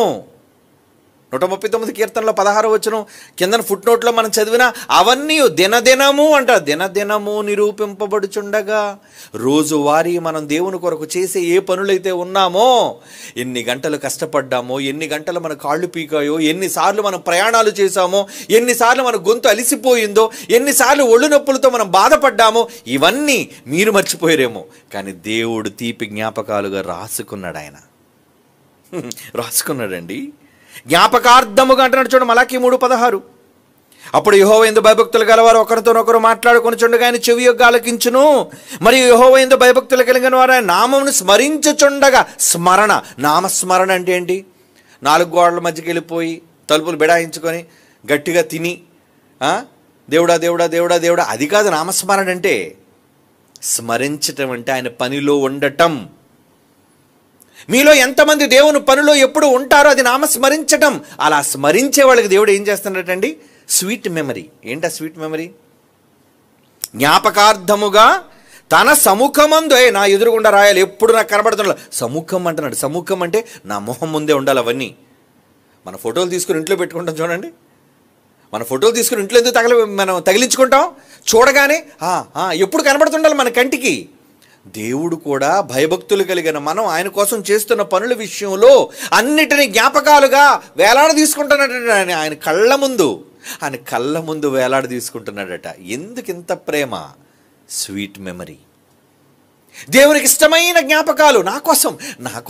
139 కీర్తనలో 16 వచనం కింద ఫుట్ నోట్లో మనం చదివిన అవన్నీ దినదినము అంటారు. దినదినము నిరూపింపబడుచుండగా, రోజువారీ మనం దేవుని కొరకు చేసే ఏ పనులైతే ఉన్నామో, ఎన్ని గంటలు కష్టపడ్డామో, ఎన్ని గంటలు మన కాళ్ళు పీకాయో, ఎన్నిసార్లు మనం ప్రయాణాలు చేశామో, ఎన్నిసార్లు మన గొంతు అలిసిపోయిందో, ఎన్నిసార్లు ఒళ్ళు నొప్పులతో మనం బాధపడ్డామో, ఇవన్నీ మీరు మర్చిపోయారేమో. కానీ దేవుడు తీపి జ్ఞాపకాలుగా రాసుకున్నాడు. ఆయన రాసుకున్నాడండి. జ్ఞాపకార్థముగా అంటున్నాడు చూడండి, మలాకి 3:16. అప్పుడు యెహోవా యందు భయభక్తులు గలవారు ఒకరితోనొకరు మాట్లాడుకొనుచుండగా ఆయన చెవి యొగ్గా ఆలకించును. మరియు యెహోవా యందు భయభక్తులు కలిగిన వారు ఆయన నామమును స్మరించుచుండగా. స్మరణ, నామస్మరణ అంటే ఏంటి? 4 గోడల మధ్యకి వెళ్ళిపోయి తలుపులు బిడాయించుకొని గట్టిగా తిని దేవుడా దేవుడా దేవుడా దేవుడా, అది కాదు నామస్మరణ అంటే. స్మరించటం అంటే ఆయన పనిలో ఉండటం. మీలో ఎంతమంది దేవుని పనిలో ఎప్పుడు ఉంటారో అది నామస్మరించటం. అలా స్మరించే వాళ్ళకి దేవుడు ఏం చేస్తున్నాడటండి? Sweet memory. ఏంటా స్వీట్ మెమరీ? జ్ఞాపకార్థముగా తన సముఖమందు, నా ఎదురుగుండా రాయాలి, ఎప్పుడు నాకు కనబడుతున్నా. సముఖం అంటున్నాడు. సముఖం అంటే నా మొహం ముందే ఉండాలి. అవన్నీ మన ఫోటోలు తీసుకుని ఇంట్లో పెట్టుకుంటాం చూడండి. మన ఫోటోలు తీసుకుని ఇంట్లో ఎందుకు మనం తగిలించుకుంటాం? చూడగానే ఎప్పుడు కనబడుతుండాలి మన కంటికి. దేవుడు కూడా భయభక్తులు కలిగిన మనం ఆయన కోసం చేస్తున్న పనుల విషయంలో అన్నిటినీ జ్ఞాపకాలుగా వేలాడ తీసుకుంటున్నాడట. ఆయన కళ్ళ ముందు వేలాడ తీసుకుంటున్నాడట. ఎందుకు ఇంత ప్రేమ? Sweet memory. దేవునికి ఇష్టమైన జ్ఞాపకాలు. నా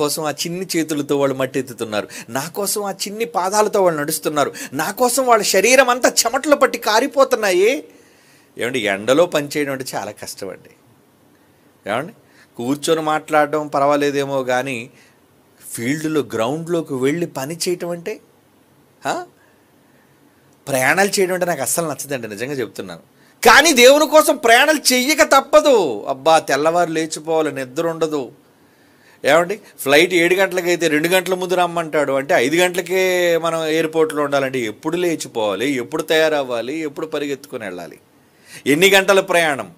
కోసం ఆ చిన్ని చేతులతో వాళ్ళు మట్టి ఎత్తుతున్నారు, నా కోసం ఆ చిన్ని పాదాలతో వాళ్ళు నడుస్తున్నారు, నా కోసం వాళ్ళ శరీరం అంతా చెమటలు పట్టి కారిపోతున్నాయి. ఏమండి, ఎండలో పనిచేయడం అంటే చాలా కష్టం అండి. ఏమండి, కూర్చొని మాట్లాడడం పర్వాలేదేమో, కానీ ఫీల్డ్లో, గ్రౌండ్లోకి వెళ్ళి పని చేయటం అంటే, ప్రయాణాలు చేయడం అంటే నాకు అస్సలు నచ్చదండి, నిజంగా చెప్తున్నాను. కానీ దేవుని కోసం ప్రయాణాలు చెయ్యక తప్పదు. అబ్బా, తెల్లవారు లేచిపోవాలి, నిద్ర ఉండదు. ఏమండి, ఫ్లైట్ 7 గంటలకి అయితే 2 గంటల ముందు రమ్మంటాడు. అంటే 5 గంటలకే మనం ఎయిర్పోర్ట్లో ఉండాలంటే ఎప్పుడు లేచిపోవాలి, ఎప్పుడు తయారవ్వాలి, ఎప్పుడు పరిగెత్తుకుని వెళ్ళాలి, ఎన్ని గంటల ప్రయాణం,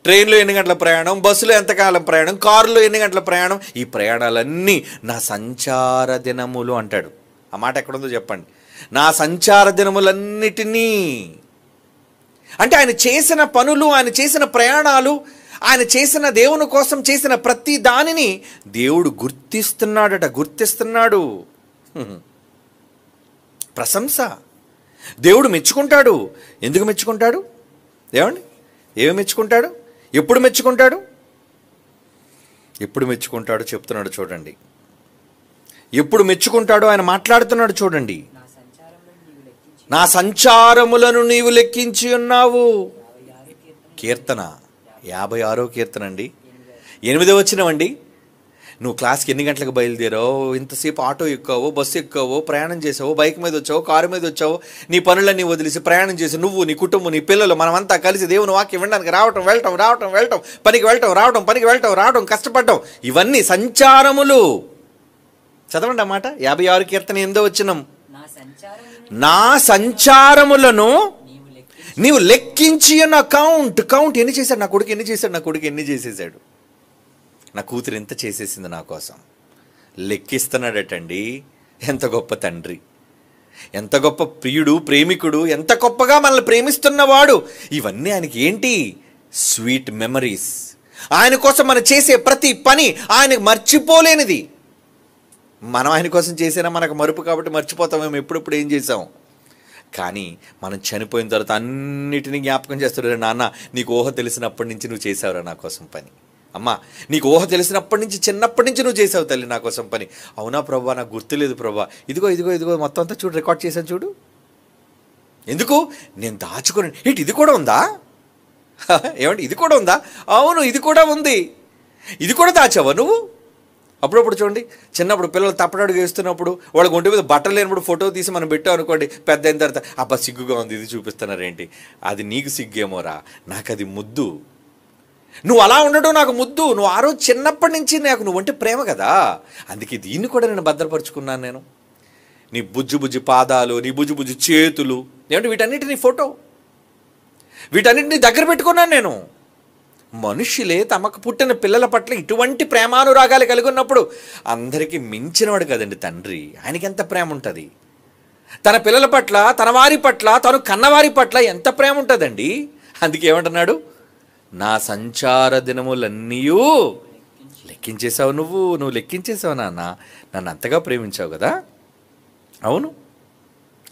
ట్రైన్లో ఎన్ని గంటల ప్రయాణం, బస్సులో ఎంతకాలం ప్రయాణం, కారులో ఎన్ని గంటల ప్రయాణం. ఈ ప్రయాణాలన్నీ నా సంచార దినములు అంటాడు. ఆ మాట ఎక్కడుందో చెప్పండి. నా సంచార దినములన్నిటినీ అంటే ఆయన చేసిన పనులు, ఆయన చేసిన ప్రయాణాలు, ఆయన చేసిన దేవుని కోసం చేసిన ప్రతి దానిని దేవుడు గుర్తిస్తున్నాడు. ప్రశంస. దేవుడు మెచ్చుకుంటాడు. ఎందుకు మెచ్చుకుంటాడు? ఏమండి, ఏమి మెచ్చుకుంటాడు? ఎప్పుడు మెచ్చుకుంటాడు? చెప్తున్నాడు చూడండి. ఎప్పుడు మెచ్చుకుంటాడో ఆయన మాట్లాడుతున్నాడు చూడండి. నా సంచారములను నీవు లెక్కించి ఉన్నావు. కీర్తన 56వ కీర్తన అండి, 8వ వచనం అండి. నువ్వు క్లాస్కి ఎన్ని గంటలకు బయలుదేరావు, ఇంతసేపు ఆటో ఎక్కావో, బస్సు ఎక్కావో, ప్రయాణం చేసావో, బైక్ మీద వచ్చావో, కారు మీద వచ్చావో, నీ పనులన్నీ వదిలేసి ప్రయాణం చేసి నువ్వు, నీ కుటుంబం, నీ పిల్లలు, మనమంతా కలిసి దేవుని వాక్యం వినడానికి రావటం, వెళ్ళటం, పనికి రావటం, కష్టపడటం, ఇవన్నీ సంచారములు. చదవండి అన్నమాట. 56 కీర్తన 8వ వచనం. నా సంచారములను నీవు లెక్కించి ఉన్న కౌంట్ ఎన్ని చేశాడు నా కొడుకు ఎన్ని చేసేసాడు, నా కూతురు ఎంత చేసేసింది నా కోసం లెక్కిస్తున్నాడటండి. ఎంత గొప్ప తండ్రి, ఎంత గొప్ప ప్రియుడు, ప్రేమికుడు, ఎంత గొప్పగా మనల్ని ప్రేమిస్తున్నవాడు. ఇవన్నీ ఆయనకి ఏంటి? Sweet memories. ఆయన కోసం మనం చేసే ప్రతి పని ఆయనకు మర్చిపోలేనిది. మనం ఆయన కోసం చేసినా మనకు మరుపు కాబట్టి మర్చిపోతాం మేము ఎప్పుడెప్పుడు ఏం చేసాం. కానీ మనం చనిపోయిన తర్వాత అన్నిటినీ జ్ఞాపకం చేస్తాడు. నాన్న, నీకు ఊహ తెలిసినప్పటి నుంచి నువ్వు చేసావురా నా కోసం పని. అమ్మా, నీకు ఊహ తెలిసినప్పటి నుంచి, చిన్నప్పటి నుంచి నువ్వు చేసావు తల్లి నా కోసం పని. అవునా ప్రభా, నాకు గుర్తులేదు ప్రభా, ఇదిగో మొత్తం అంతా చూడు, రికార్డ్ చేశాను చూడు. ఎందుకు? నేను దాచుకుని. ఏంటి, ఇది కూడా ఉందా? ఏమంటే ఇది కూడా ఉందా? అవును, ఇది కూడా ఉంది. ఇది కూడా దాచావా నువ్వు? అప్పుడప్పుడు చూడండి, చిన్నప్పుడు పిల్లలు తప్పటడుగు వేస్తున్నప్పుడు వాళ్ళకి ఒంటి మీద బట్టలు లేనప్పుడు ఫోటో తీసి మనం పెట్టాం అనుకోండి, పెద్ద అయిన తర్వాత అబ్బా సిగ్గుగా ఉంది, ఇది చూపిస్తున్నారేంటి? అది నీకు సిగ్గేమోరా, నాకు అది ముద్దు. నువ్వు అలా ఉండడం నాకు ముద్దు. నువ్వు ఆ రోజు చిన్నప్పటి నుంచి నాకు నువ్వంటే ప్రేమ కదా, అందుకే దీన్ని కూడా నేను భద్రపరుచుకున్నాను. నేను నీ బుజ్జి పాదాలు, నీ బుజ్జి చేతులు, ఏమంటే వీటన్నిటిని ఫోటో, వీటన్నిటిని దగ్గర పెట్టుకున్నాను నేను. మనుషులే తమకు పుట్టిన పిల్లల పట్ల ఇటువంటి ప్రేమానురాగాలు కలిగి ఉన్నప్పుడు అందరికీ మించినవాడు కదండి తండ్రి. ఆయనకి ఎంత ప్రేమ ఉంటుంది తన పిల్లల పట్ల, తన వారి పట్ల, తను కన్నవారి పట్ల ఎంత ప్రేమ ఉంటుందండి. అందుకే ఏమంటున్నాడు? నా సంచార దినములన్నీ లెక్కించేసావు నువ్వు లెక్కించేసావు నాన్న, నన్ను అంతగా ప్రేమించావు కదా.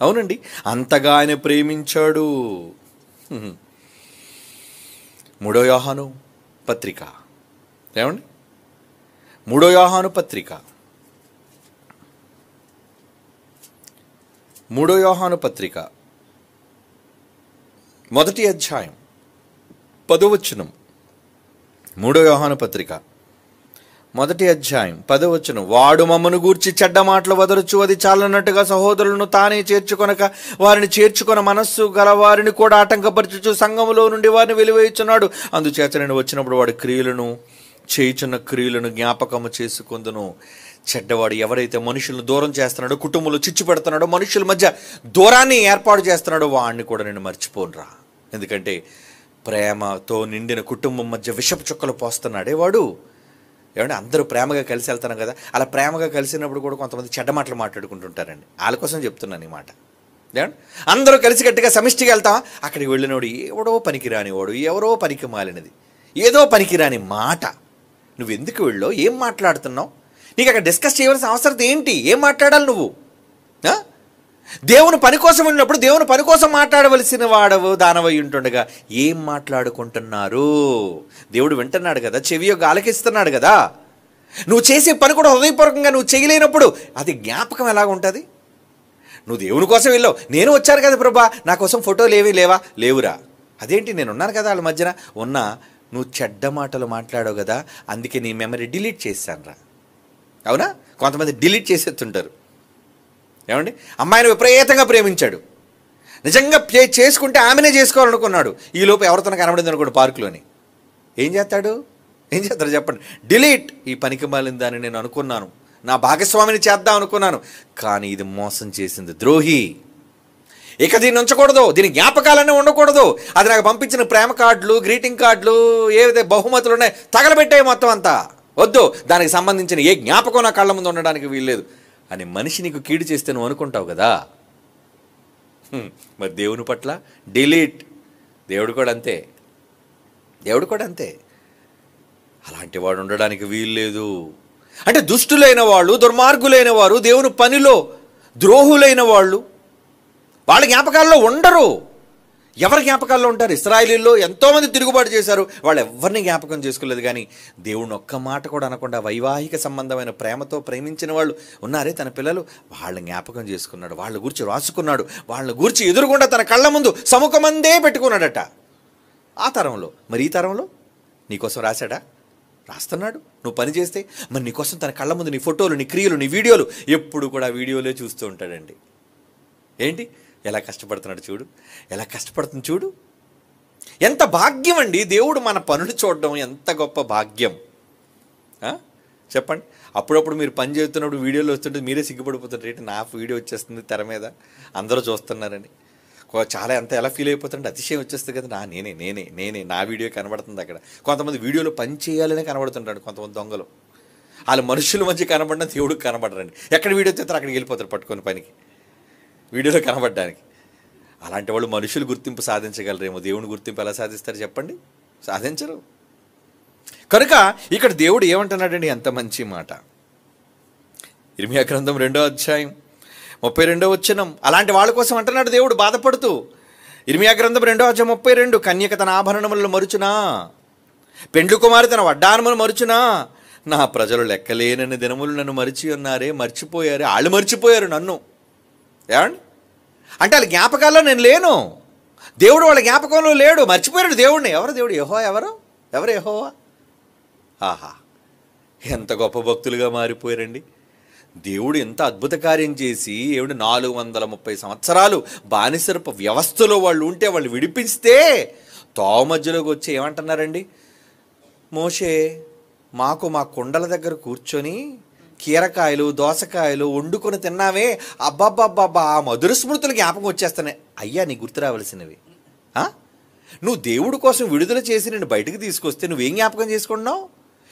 అవునండి, అంతగా ఆయన ప్రేమించాడు. 3 యోహాను పత్రిక, ఏమండి 3 యోహాను పత్రిక, 3 యోహాను పత్రిక 1వ అధ్యాయం 10వ వచనం. 3 యోహాను పత్రిక 1వ అధ్యాయం 10వ వచనం. వాడు మమ్మను గూర్చి చెడ్డ మాటలు వదరుచు అది చాలన్నట్టుగా సహోదరులను తానే చేర్చుకొనక వారిని చేర్చుకొన మనస్సు గల వారిని కూడా ఆటంకపరచుచు సంఘములో నుండి వారిని వెలివేయుచున్నాడు. అందుచేత నేను వచ్చినప్పుడు వాడి క్రియలను చేయుచున్న క్రియలను జ్ఞాపకము చేసుకుందును. చెడ్డవాడు ఎవరైతే మనుషులను దూరం చేస్తున్నాడో, కుటుంబంలో చిచ్చు పెడుతున్నాడో, మనుషుల మధ్య దూరాన్ని ఏర్పాటు చేస్తున్నాడో వాడిని కూడా నేను మర్చిపోనురా. ఎందుకంటే ప్రేమతో నిండిన కుటుంబం మధ్య విషపు చుక్కలు పోస్తున్నాడే వాడు. ఏమంటే అందరూ ప్రేమగా కలిసి వెళ్తున్నాం కదా, అలా ప్రేమగా కలిసినప్పుడు కూడా కొంతమంది చెడ్డ మాటలు మాట్లాడుకుంటుంటారండి. వాళ్ళ కోసం చెప్తున్నాను ఈ మాట. ఏమంటే అందరూ కలిసి గట్టిగా సమిష్టిగా వెళ్తాం, అక్కడికి వెళ్ళినోడు ఎవడో పనికిరానివాడు, ఎవరో పనికి మాలినది, ఏదో పనికిరాని మాట. నువ్వు ఎందుకు వెళ్ళో, ఏం మాట్లాడుతున్నావు? నీకు అక్కడ డిస్కస్ చేయవలసిన అవసరం ఏంటి? ఏం మాట్లాడాలి నువ్వు? దేవుని పని కోసం ఉన్నప్పుడు దేవుని పని కోసం మాట్లాడవలసిన వాడవు దానవై ఉంటుండగా ఏం మాట్లాడుకుంటున్నారు? దేవుడు వింటున్నాడు కదా, చెవియొగ్గా ఆలకిస్తున్నాడు కదా. నువ్వు చేసే పని కూడా హృదయపూర్వకంగా నువ్వు చేయలేనప్పుడు అది జ్ఞాపకం ఎలాగ ఉంటుంది? నువ్వు దేవుని కోసం వెళ్ళావు, నేను వచ్చాను కదా ప్రభా, నా కోసం ఫోటోలు ఏమీ లేవురా. అదేంటి, నేను ఉన్నాను కదా వాళ్ళ మధ్యన. నువ్వు చెడ్డ మాటలు మాట్లాడావు కదా, అందుకే నీ మెమరీ డిలీట్ చేశాను రా. అవునా? కొంతమంది డిలీట్ చేసేస్తుంటారు. ఏమండి, అమ్మాయిని విపరీతంగా ప్రేమించాడు, నిజంగా చేసుకుంటే ఆమెనే చేసుకోవాలనుకున్నాడు. ఈలోపు ఎవరితో కనబడింది అనుకోండి పార్కులోని, ఏం చేస్తాడు చెప్పండి? డిలీట్. ఈ పనికి మాలిన దాన్ని నేను అనుకున్నాను, నా భాగస్వామిని చేద్దాం అనుకున్నాను, కానీ ఇది మోసం చేసింది, ద్రోహి. ఇక దీన్ని ఉంచకూడదు, దీని జ్ఞాపకాలన్నీ ఉండకూడదు. అది నాకు పంపించిన ప్రేమ కార్డులు, గ్రీటింగ్ కార్డులు, ఏవైతే బహుమతులు ఉన్నాయి తగలబెట్టాయి మొత్తం అంతా. వద్దు, దానికి సంబంధించిన ఏ జ్ఞాపకం నా కళ్ళ ముందు ఉండడానికి వీల్లేదు అని మనిషి నీకు కీడు చేస్తే నువ్వు అనుకుంటావు కదా. మరి దేవుని పట్ల డిలీట్. దేవుడు కూడా అంతే. అలాంటి వాడు ఉండడానికి వీల్లేదు. అంటే దుష్టులైన వాళ్ళు, దుర్మార్గులైన వారు, దేవుని పనిలో ద్రోహులైన వాళ్ళు వాళ్ళ జ్ఞాపకాల్లో ఉండరు. ఎవరి జ్ఞాపకాల్లో ఉంటారు? ఇశ్రాయేలీల్లో ఎంతోమంది తిరుగుబాటు చేశారు, వాళ్ళు ఎవరిని జ్ఞాపకం చేసుకోలేదు. కానీ దేవుని ఒక్క మాట కూడా అనకుండా వైవాహిక సంబంధమైన ప్రేమతో ప్రేమించిన వాళ్ళు ఉన్నారే తన పిల్లలు, వాళ్ళ జ్ఞాపకం చేసుకున్నాడు, వాళ్ళ గురించి రాసుకున్నాడు, వాళ్ళ గురించి ఎదురుగుండా తన కళ్ళ ముందు సముఖమందే పెట్టుకున్నాడట. ఆ తరంలో. మరి ఈ తరంలో నీకోసం రాశాడా? రాస్తున్నాడు. నువ్వు పని చేస్తే మరి నీకోసం తన కళ్ళ ముందు నీ ఫోటోలు, నీ క్రియలు, నీ వీడియోలు ఎప్పుడు కూడా వీడియోలే చూస్తూ ఉంటాడండి. ఏంటి ఎలా కష్టపడుతున్నాడు చూడు, ఎలా కష్టపడుతుంది చూడు. ఎంత భాగ్యం అండి, దేవుడు మన పనులు చూడడం ఎంత గొప్ప భాగ్యం. చెప్పండి. అప్పుడప్పుడు మీరు పని చేస్తున్నప్పుడు వీడియోలు వస్తుంటే మీరే సిగ్గుపడిపోతుంటారు, ఏంటి నా వీడియో వచ్చేస్తుంది తెర మీద అందరూ చూస్తున్నారని. చాలా ఎంత ఎలా ఫీల్ అయిపోతుంటే అతిశయం వచ్చేస్తుంది కదా, నేనే నా వీడియో కనబడుతుంది అక్కడ. కొంతమంది వీడియోలో పని చేయాలనే కనబడుతుంటాడు, కొంతమంది దొంగలు. వాళ్ళు మనుషుల మధ్య కనబడిన దేవుడికి కనబడరండి. ఎక్కడ వీడియో తెస్తారు అక్కడికి వెళ్ళిపోతారు పట్టుకొని పనికి, వీడియోలో కనబడడానికి. అలాంటి వాళ్ళు మనుషులు గుర్తింపు సాధించగలరేమో, దేవుని గుర్తింపు ఎలా సాధిస్తారు చెప్పండి? సాధించరు. కనుక ఇక్కడ దేవుడు ఏమంటున్నాడండి, ఎంత మంచి మాట. ఇర్మియా గ్రంథం 2వ అధ్యాయం 32వ వచనం. అలాంటి వాళ్ళ కోసం అంటున్నాడు దేవుడు బాధపడుతూ. ఇర్మియా గ్రంథం 2వ అధ్యాయం 32. కన్యక తన ఆభరణములను మరుచునా, పెండ్లి కుమారి తన వడ్డానములు మరుచునా, నా ప్రజలు లెక్కలేనని దినములు నన్ను మరిచి ఉన్నారే, మర్చిపోయారే. వాళ్ళు మర్చిపోయారు నన్ను. ఏమండి అంటే వాళ్ళ జ్ఞాపకాల్లో నేను లేను, దేవుడు వాళ్ళ జ్ఞాపకంలో లేడు, మర్చిపోయాడు దేవుడిని. ఎవరు దేవుడు? యెహోవా. ఎవరు యెహోవా? ఆహా, ఎంత గొప్ప భక్తులుగా మారిపోయారండి. దేవుడు ఎంత అద్భుత కార్యం చేసి, ఏమిటి 430 సంవత్సరాలు బానిసరపు వ్యవస్థలో వాళ్ళు ఉంటే వాళ్ళు విడిపిస్తే తోవ మధ్యలోకి వచ్చి ఏమంటున్నారండి, మోషే మాకు మా కుండల దగ్గర కూర్చొని కీరకాయలు దోసకాయలు వండుకొని తిన్నావే, అబ్బాబ్బాబ్బా ఆ మధుర స్మృతులు జ్ఞాపకం వచ్చేస్తున్నాయి. అయ్యా నీ గుర్తు రావాల్సినవి. నువ్వు దేవుడి కోసం విడుదల చేసి నేను బయటకు తీసుకొస్తే నువ్వేం జ్ఞాపకం చేసుకుంటున్నావు?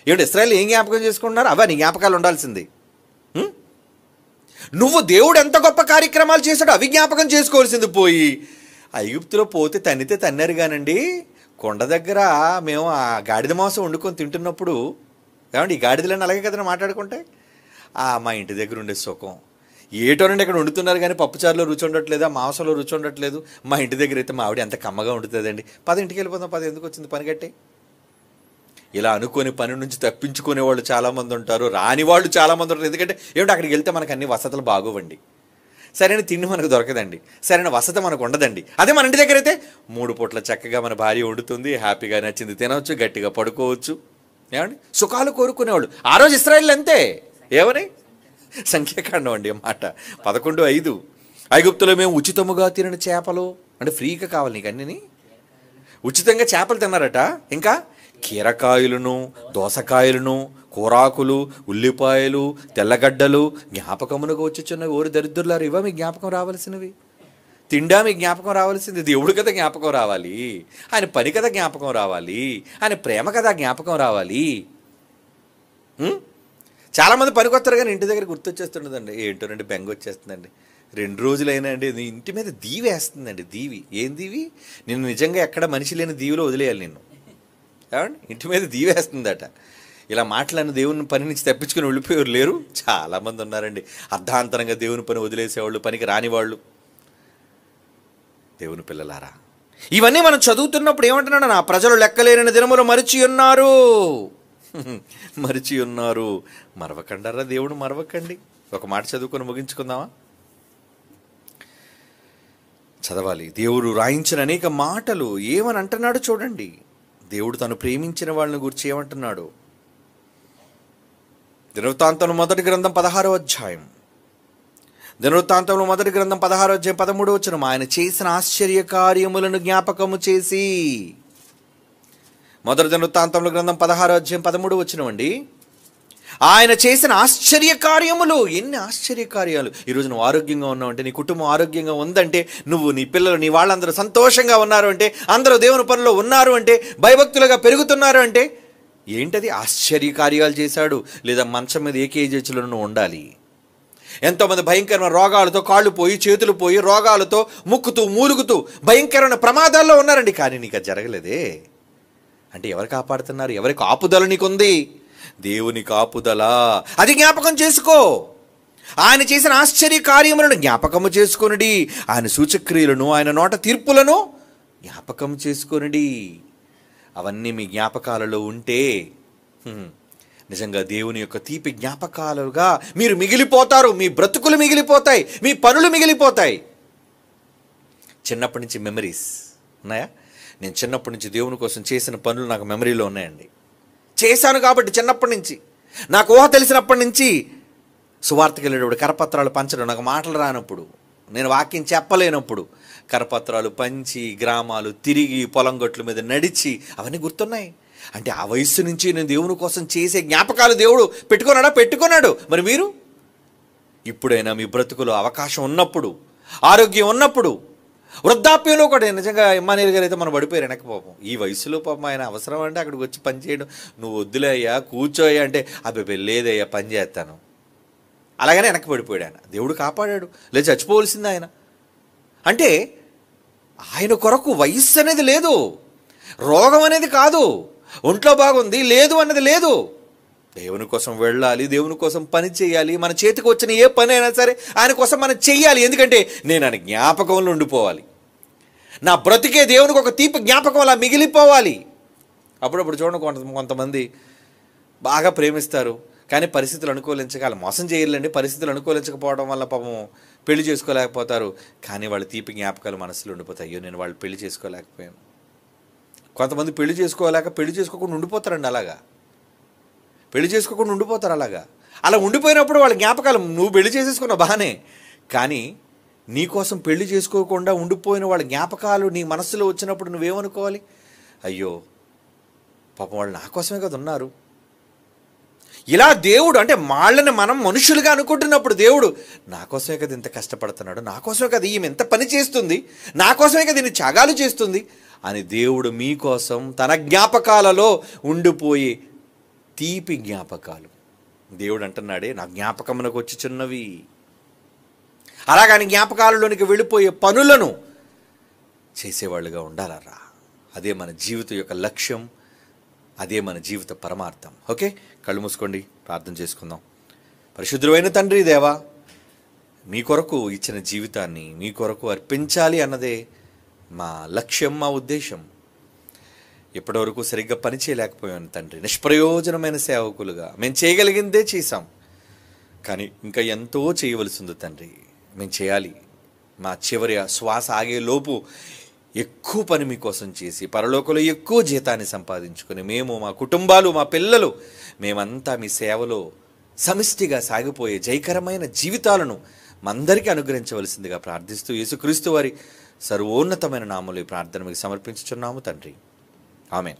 ఏమిటి ఇశ్రాయేలు ఏం జ్ఞాపకం చేసుకుంటున్నారు? అవా నీ జ్ఞాపకాలు ఉండాల్సింది. నువ్వు దేవుడు ఎంత గొప్ప కార్యక్రమాలు చేశాడో అవి జ్ఞాపకం చేసుకోవాల్సింది పోయి, ఐగుప్తులో పోతే తన్నితే తన్నారు కానండి, కొండ దగ్గర మేము ఆ గాడిద మాంసం వండుకొని తింటున్నప్పుడు, ఏమండి ఈ గాడిదలన్నీ అలాగే కదా మాట్లాడుకుంటే, మా ఇంటి దగ్గర ఉండే సుఖం ఏటోనండి ఇక్కడ వండుతున్నారు కానీ పప్పుచారులో రుచి ఉండట్లేదు, ఆ మాంసంలో రుచి ఉండట్లేదు. మా ఇంటి దగ్గర అయితే మా ఆవిడ ఎంత కమ్మగా వండుతుందండి, ఇంటికి వెళ్ళిపోతాం, ఎందుకు వచ్చింది పని కట్టి. ఇలా అనుకొని పని నుంచి తప్పించుకునే వాళ్ళు చాలామంది ఉంటారు, రాని వాళ్ళు చాలామంది ఉంటారు. ఎందుకంటే ఏమిటి అక్కడికి వెళ్తే మనకు అన్ని వసతులు బాగోవండి, సరైన తిండి మనకు దొరకదండి, సరైన వసతి మనకు ఉండదండి. అదే మన ఇంటి దగ్గర అయితే 3 పూట్ల చక్కగా మన భార్య వండుతుంది, హ్యాపీగా నచ్చింది తినవచ్చు, గట్టిగా పడుకోవచ్చు. ఏమండి సుఖాలు కోరుకునేవాళ్ళు. ఆ రోజు ఇశ్రాయేలు అంతే. ఏమని సంఖ్యాకాండం అండి మాట 11:5. ఐగుప్తులో మేము ఉచితముగా తినని చేపలు, అంటే ఫ్రీగా కావాలి నీకు అన్నీ, ఉచితంగా చేపలు తిన్నారట. ఇంకా కీరకాయలను దోసకాయలను కూరాకులు ఉల్లిపాయలు తెల్లగడ్డలు జ్ఞాపకమునకు వచ్చుచున్నవి. ఓరి దరిద్రులారు, ఇవా మీ జ్ఞాపకం రావాల్సినవి? తిండా మీ జ్ఞాపకం రావాల్సింది? దేవుడు కదా జ్ఞాపకం రావాలి, ఆయన పని కదా జ్ఞాపకం రావాలి, ఆయన ప్రేమ కదా జ్ఞాపకం రావాలి. చాలామంది పనికొస్తారు కానీ ఇంటి దగ్గర గుర్తొచ్చేస్తుండదండి. ఏంటోనండి బెంగ వచ్చేస్తుందండి. 2 రోజులైనా అండి ఇంటి మీద దీవి వేస్తుందండి. దీవి ఏం దీవి? నేను నిజంగా ఎక్కడ మనిషి లేని దీవిలో వదిలేయాలి నిన్ను. ఏమండి ఇంటి మీద దీవి వేస్తుందట. ఇలా మాటలను దేవుని పని నుంచి తప్పించుకుని వెళ్ళిపోయేవారు లేరు, చాలామంది ఉన్నారండి. అర్ధాంతరంగా దేవుని పని వదిలేసేవాళ్ళు, పనికి రానివాళ్ళు. దేవుని పిల్లలారా, ఇవన్నీ మనం చదువుతున్నప్పుడు ఏమంటున్నాడు, నా ప్రజలు లెక్కలేని దినములు మరిచి ఉన్నారు. మరవకండారా దేవుడు, మరవకండి. ఒక మాట చదువుకొని ముగించుకుందామా? చదవాలి. దేవుడు రాయించిన అనేక మాటలు ఏమని అంటున్నాడు చూడండి. దేవుడు తను ప్రేమించిన వాళ్ళని గురించి ఏమంటున్నాడు? దినవృత్తాంతములు మొదటి గ్రంథం 16వ అధ్యాయం. దినవృత్తాంతములు మొదటి గ్రంథం 16వ అధ్యాయం 13వ వచనం. ఆయన చేసిన ఆశ్చర్య కార్యములను జ్ఞాపకము చేసి. మొదటి దినవృత్తాంతముల గ్రంథం 16వ అధ్యాయం 13వ వచనం అండి. ఆయన చేసిన ఆశ్చర్య కార్యములు. ఎన్ని ఆశ్చర్య కార్యాలు! ఈరోజు నువ్వు ఆరోగ్యంగా ఉన్నావు అంటే, నీ కుటుంబం ఆరోగ్యంగా ఉందంటే, నువ్వు నీ పిల్లలు నీ వాళ్ళందరూ సంతోషంగా ఉన్నారు అంటే, అందరూ దేవుని పనిలో ఉన్నారు అంటే, భయభక్తులుగా పెరుగుతున్నారు అంటే ఏంటది? ఆశ్చర్య కార్యాలు చేశాడు. లేదా మంచం మీద ఏకేజీలో నువ్వు ఉండాలి. ఎంతోమంది భయంకరమైన రోగాలతో కాళ్ళు పోయి చేతులు పోయి రోగాలతో ముక్కుతూ మూలుగుతూ భయంకరమైన ప్రమాదాల్లో ఉన్నారండి. కానీ నీకు అది జరగలేదే అంటే ఎవరు కాపాడుతున్నారు? ఎవరి కాపుదల నీకుంది? దేవుని కాపుదల. అది జ్ఞాపకం చేసుకో. ఆయన చేసిన ఆశ్చర్య కార్యములను జ్ఞాపకము చేసుకొనుడి. ఆయన సూచక్రియలను, ఆయన నోట తీర్పులను జ్ఞాపకం చేసుకొనుడి. అవన్నీ మీ జ్ఞాపకాలలో ఉంటే నిజంగా దేవుని యొక్క తీపి జ్ఞాపకాలుగా మీరు మిగిలిపోతారు. మీ బ్రతుకులు మిగిలిపోతాయి, మీ పనులు మిగిలిపోతాయి. చిన్నప్పటి నుంచి మెమరీస్ ఉన్నాయా? నేను చిన్నప్పటి నుంచి దేవుని కోసం చేసిన పనులు నాకు మెమరీలో ఉన్నాయండి. చేశాను కాబట్టి చిన్నప్పటి నుంచి, నాకు ఊహ తెలిసినప్పటి నుంచి సువార్తకి వెళ్ళేటప్పుడు కరపత్రాలు పంచడం, నాకు మాటలు రానప్పుడు, నేను వాక్యం చెప్పలేనప్పుడు కరపత్రాలు పంచి గ్రామాలు తిరిగి పొలం గట్ల మీద నడిచి అవన్నీ గుర్తున్నాయి. అంటే ఆ వయస్సు నుంచి నేను దేవుని కోసం చేసే జ్ఞాపకాలు దేవుడు పెట్టుకున్నాడు. మరి మీరు ఇప్పుడైనా మీ బ్రతుకులో అవకాశం ఉన్నప్పుడు, ఆరోగ్యం ఉన్నప్పుడు, వృద్ధాప్యంలో కూడా నిజంగా ఇమ్మానుయేల్ గారు అయితే మనం పడిపోయారు వెనక్కి పాపం. ఈ వయసులో పాపం ఆయన అవసరం అంటే అక్కడికి వచ్చి పని చేయడం, నువ్వు వద్దులే అయ్యా కూర్చోయ్యా అంటే అబ్బాయి లేదయ్యా పని చేస్తాను, అలాగనే వెనక్కి పడిపోయాడు ఆయన. దేవుడు కాపాడాడు, లేదు చచ్చిపోవలసింది ఆయన. అంటే ఆయన కొరకు వయస్సు అనేది లేదు, రోగం అనేది కాదు, ఒంట్లో బాగుంది లేదు అన్నది లేదు. దేవుని కోసం వెళ్ళాలి, దేవుని కోసం పని చేయాలి. మన చేతికి వచ్చిన ఏ పని అయినా సరే ఆయన కోసం మనం చెయ్యాలి. ఎందుకంటే నేను ఆయన జ్ఞాపకంలో ఉండిపోవాలి, నా బ్రతికే దేవునికి ఒక తీపి జ్ఞాపకం అలా మిగిలిపోవాలి. అప్పుడప్పుడు చూడండి, కొంతమంది బాగా ప్రేమిస్తారు కానీ పరిస్థితులు అనుకూలించక, వాళ్ళు మోసం చేయలేండి, పరిస్థితులు అనుకూలించకపోవడం వల్ల పాపం పెళ్లి చేసుకోలేకపోతారు. కానీ వాళ్ళ తీపి జ్ఞాపకాలు మనసులో ఉండిపోతాయి. అయ్యో నేను వాళ్ళు పెళ్లి చేసుకోలేకపోయాను. కొంతమంది పెళ్లి చేసుకోకుండా ఉండిపోతారండి. అలాగా పెళ్లి చేసుకోకుండా ఉండిపోతారు. అలా ఉండిపోయినప్పుడు వాళ్ళ జ్ఞాపకాలు, నువ్వు పెళ్లి చేసేసుకున్నావు బాగానే, కానీ నీకోసం పెళ్లి చేసుకోకుండా ఉండిపోయిన వాళ్ళ జ్ఞాపకాలు నీ మనస్సులో వచ్చినప్పుడు నువ్వేమనుకోవాలి? అయ్యో పాపం వాళ్ళు నా కోసమే కదా ఉన్నారు. ఇలా దేవుడు అంటే వాళ్ళని మనం మనుషులుగా అనుకుంటున్నప్పుడు దేవుడు నా కోసమే కదా ఇంత కష్టపడుతున్నాడు, నా కోసమే కదా ఈమె ఎంత పని చేస్తుంది, నా కోసమే కదా ఇన్ని త్యాగాలు చేస్తుంది అని దేవుడు మీకోసం తన జ్ఞాపకాలలో ఉండిపోయి తీపి జ్ఞాపకాలు దేవుడు అంటున్నాడే, నా జ్ఞాపకమునకు వచ్చుచున్నవి. అలాగని జ్ఞాపకాలలోనికి వెళ్ళిపోయే పనులను చేసేవాళ్ళుగా ఉండాలరా. అదే మన జీవితం యొక్క లక్ష్యం, అదే మన జీవిత పరమార్థం. ఓకే, కళ్ళు మూసుకోండి, ప్రార్థన చేసుకుందాం. పరిశుద్ధుడైన తండ్రి దేవా, మీ కొరకు ఇచ్చిన జీవితాన్ని మీ కొరకు అర్పించాలి అన్నదే మా లక్ష్యం, మా ఉద్దేశం. ఇప్పటివరకు సరిగ్గా పని చేయలేకపోయాను తండ్రి, నిష్ప్రయోజనమైన సేవకులుగా మేము చేయగలిగిందే చేశాం. కానీ ఇంకా ఎంతో చేయవలసి ఉంది తండ్రి, మేము చేయాలి. మా చివరి శ్వాస ఆగేలోపు ఎక్కువ పని మీకోసం చేసి పరలోకంలో ఎక్కువ జీతాన్ని సంపాదించుకొని మేము, మా కుటుంబాలు, మా పిల్లలు, మేమంతా మీ సేవలో సమిష్టిగా సాగిపోయే జయకరమైన జీవితాలను మందరికీ అనుగ్రహించవలసిందిగా ప్రార్థిస్తూ యేసుక్రీస్తు వారి సర్వోన్నతమైన నామములో ఈ ప్రార్థన మీకు సమర్పించుచున్నాము తండ్రి. ఆమేన్.